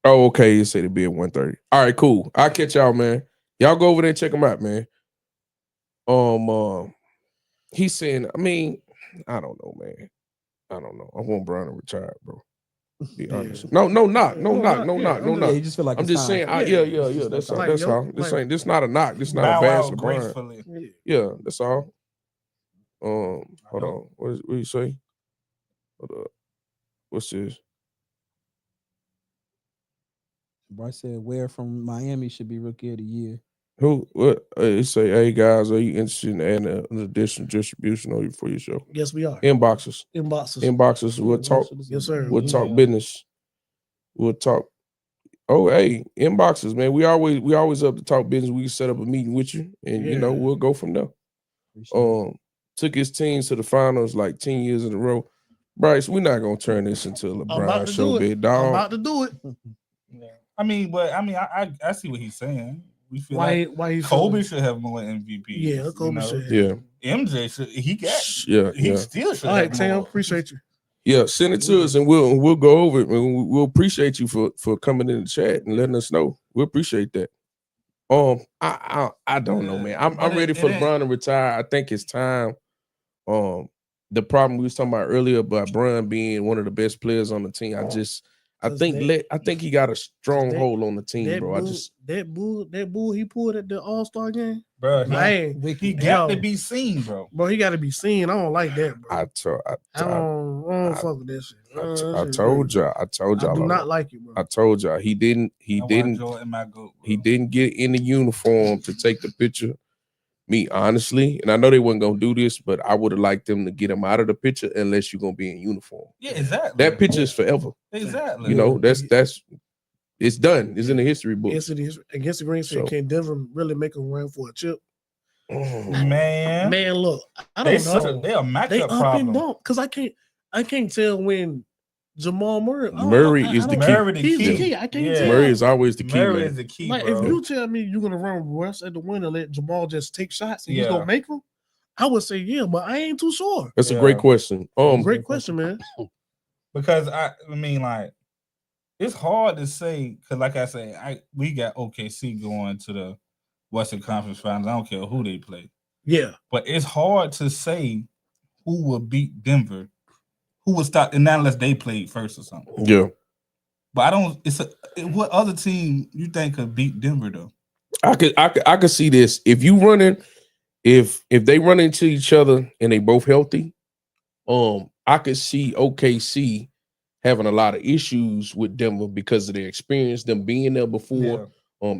Oh, okay. You said it'd be at 1:30. All right, cool. I'll catch y'all, man. Y'all go over there and check them out, man. He's saying, I mean, I don't know, man. I don't know. I want Brown to retire, bro. Be Yeah. honest. No knock. Yeah, you just feel like I'm it's just time. saying, Yeah. That's all. Like, That's yo, all. This like- ain't. This not a knock. This not Bow a bash Wow LeBron. gracefully. Yeah, that's all. Hold on. What you say? Hold up. What's this? Bryce said Ware from Miami should be rookie of the year. Who? What? It say, hey guys, are you interested in adding an additional distribution for your show? Yes, we are. Inboxes. Inboxes. We'll talk. Yes, sir. We'll talk Yeah. business. We'll talk. Oh, hey, inboxes, man. We always up to talk business. We can set up a meeting with you, and Yeah. we'll go from there. Appreciate it. Took his team to the finals like 10 years in a row. Bryce, we're not gonna turn this into a I'm about LeBron to show, do big it. dog. I'm about to do it. Yeah. I see what he's saying. We feel Why he Kobe feeling- should have more MVP. Yeah, Kobe should. Yeah, MJ should. He got. yeah, He yeah. still should. All right, have Tam, more. appreciate you. Yeah, send it to us and we'll go over it. And we'll appreciate you for coming in the chat and letting us know. We appreciate that. I don't know, man. I'm But ready it for ain't- LeBron to retire. I think it's time. The problem we was talking about earlier about Bron being one of the best players on the team. I think he got a strong hold on the team, That bro. bull, that bull he pulled at the All-Star game. Bro, Man, he got yo. to be seen, bro. Bro, he got to be seen. I don't like that, bro. I don't fuck with that shit. I told y'all. I do not like it, bro. I told y'all he didn't Jordan my goat, bro. he didn't get in the uniform to take the picture. Me, honestly, and I know they wasn't gonna do this, but I would have liked them to get him out of the picture unless you're gonna be in uniform. Yeah, exactly. That picture is forever. Exactly. You know, that's it's done. It's in the history book. Yes, it is. Against the Green State, So- can Denver really make a run for a chip? man. Man, look, I They don't know. They're a matchup They up and problem. down because I can't tell when Jamal Murray. Murray is the key. Murray the He's the key. key. I can't Yeah. tell. Murray is always the key, Murray man. is the key, Like bro. if you tell me you're gonna run Russ at the win and let Jamal just take shots and he's Yeah. gonna make them, I would say yeah, but I ain't too sure. That's a Yeah. great question. Great question, man. Because I mean, like, it's hard to say because, like I say, we got OKC going to the Western Conference Finals. I don't care who they play, Yeah, but it's hard to say who will beat Denver, who will stop, and not unless they played first or something. Yeah, But I don't. What other team you think could beat Denver though? I could see this. If you running, if they run into each other and they both healthy, I could see OKC having a lot of issues with Denver because of their experience, them being there before.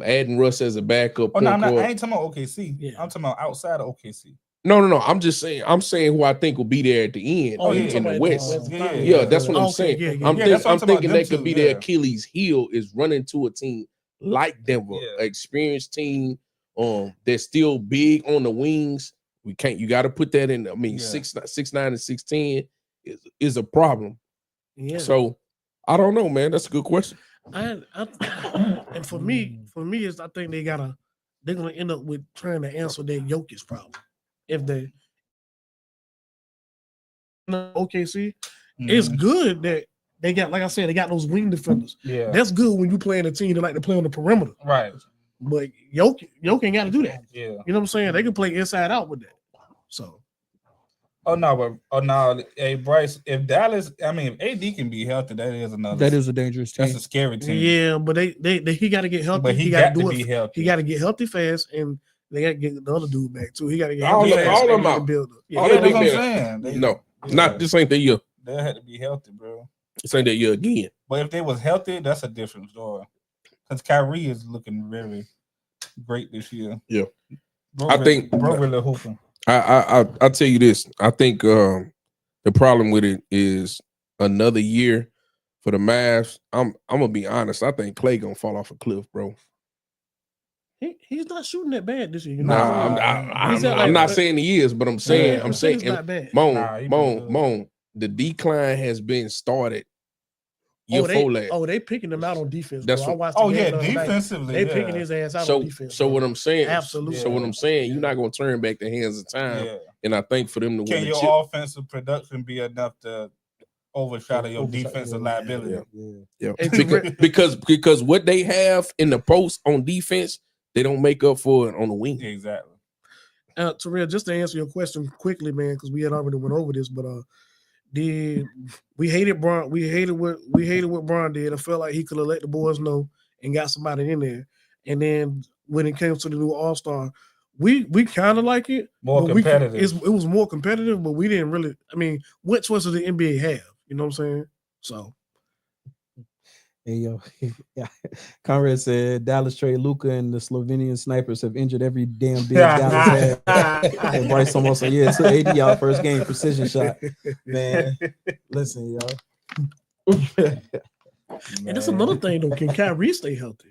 Adding Russ as a backup. Oh no, I point ain't talking about OKC. Yeah. I'm talking about outside of OKC. No. I'm just saying. I'm saying who I think will be there at the end Oh, in, you in talking the about West. Yeah, That's what I'm Okay, saying. yeah, yeah. I'm, Yeah, that's what I'm I'm talking thinking about, that them could be two, their yeah. Achilles heel is running to a team like Denver, Yeah. experienced team. They're still big on the wings. You got to put that in. I mean, Yeah. 6'9" and 6'10" is a problem. yeah. So I don't know, man. That's a good question. And for me, is I think they're gonna end up with trying to answer their Jokic problem. If they OKC, it's good that they got, like I said, they got those wing defenders. Yeah. That's good when you playing a team that like to play on the perimeter. Right. But Jokic ain't got to do that. Yeah. You know what I'm saying? They can play inside out with that. So Hey Bryce, if AD can be healthy, that is another. That is a dangerous team. that's a scary team. yeah, but he got to get healthy. But he got got to to be healthy. He got to get healthy fast, and they got to get the other dude back too. He got to get All healthy of- fast. all of and them get out. build up. Yeah, All Yeah, of that's them what I'm there. saying. They, No, not this ain't the year. They had to be healthy, bro. This ain't that year again. But if they was healthy, that's a different story. Because Kyrie is looking very great this year. Yeah. Bro, I think- bro really hooping. I'll tell you this. I think the problem with it is another year for the Mavs. I'm gonna be honest. I think Clay gonna fall off a cliff, bro. he's not shooting that bad this year. You know? Nah, He's at, I'm like, not saying he is, but I'm saying Yeah. I'm saying it's not bad. Nah, he been good. Moan. The decline has been started year four last. They picking him out on defense. That's bro. I what- watched. Oh the yeah, game the other night. defensively. They yeah. picking his ass out So on defense. so bro. what I'm saying, Absolutely. So what I'm saying, you're not gonna turn back the hands of time, Yeah. and I think for them to Can win the your chip, offensive production be enough to overshadow your defensive liability? yeah, Hey, because what they have in the post on defense, they don't make up for it on the wing. Exactly. Terrell, just to answer your question quickly, man, because we had already went over this, but we hated Bron. We hated what Bron did. I felt like he could have let the boys know and got somebody in there. And then when it came to the new All-Star, we kind of like it. More but competitive. It was more competitive, but we didn't really. I mean, what choice does the NBA have? You know what I'm saying? So Hey yo, yeah. Conrad said Dallas trade Luka and the Slovenian snipers have injured every damn big Dallas had. And Bryce almost said, yeah, so AD out first game precision shot. Man, listen, yo. and that's another thing though. Can Kyrie stay healthy?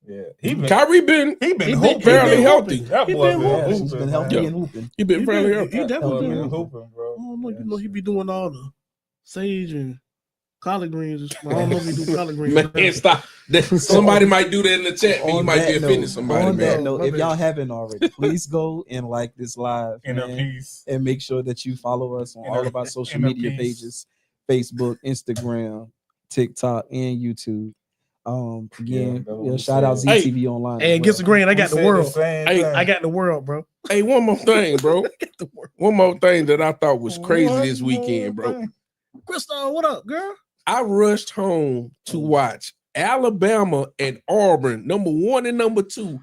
Yeah. Kyrie been hooping. fairly healthy. That He boy been been hooping. He's hooping, been man. healthy Yeah. and hooping. He been fairly healthy. He That boy definitely been been. hooping, bro. Oh no, you know he be doing all the sage and collard greens. I don't know if we do collard greens. Man, stop. Somebody might do that in the chat, and you On might be that offending note- somebody, on that man. note, My if bad. y'all haven't already, please go and like this live, In a man, piece. and make sure that you follow us on In all a- of our social in a media piece. pages: Facebook, Instagram, TikTok, and YouTube. Again, that was shout out said. ZTV Online. Hey, as get the green. I We got the said world. same Hey, thing. I got the world, bro. Hey, one more thing, bro. I got the world. One more thing that I thought was crazy One this weekend, more bro. thing. Crystal, what up, girl? I rushed home to watch Alabama and Auburn, number 1 and number 2,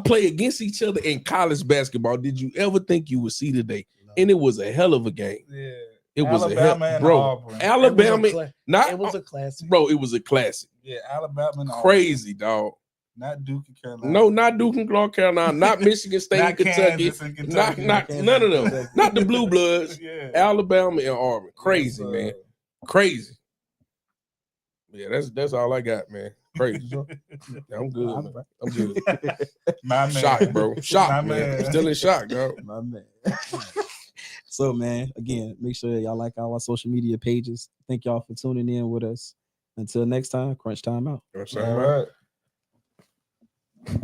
play against each other in college basketball. Did you ever think you would see today? And it was a hell of a game. Yeah. It was Alabama a hell, and bro. Auburn. Alabama, It was not It was a classic. bro. It was a classic. Yeah, Alabama and Auburn. Crazy, dog. Not Duke and Carolina. No, not Duke and North Carolina, not Michigan State Not and Kentucky, Kansas and Kentucky. not Kansas none of and them, Kentucky. not the Blue Bloods. Yeah. Alabama and Auburn, crazy, Yes, man, crazy. Yeah, that's all I got, man. Crazy. I'm good, man. I'm good. My man. Shocked, bro. Shocked, My man. man. Still in shock, dog. My man. So, man, again, make sure y'all like our social media pages. Thank y'all for tuning in with us. Until next time, Crunch Time out. That's All all right. right.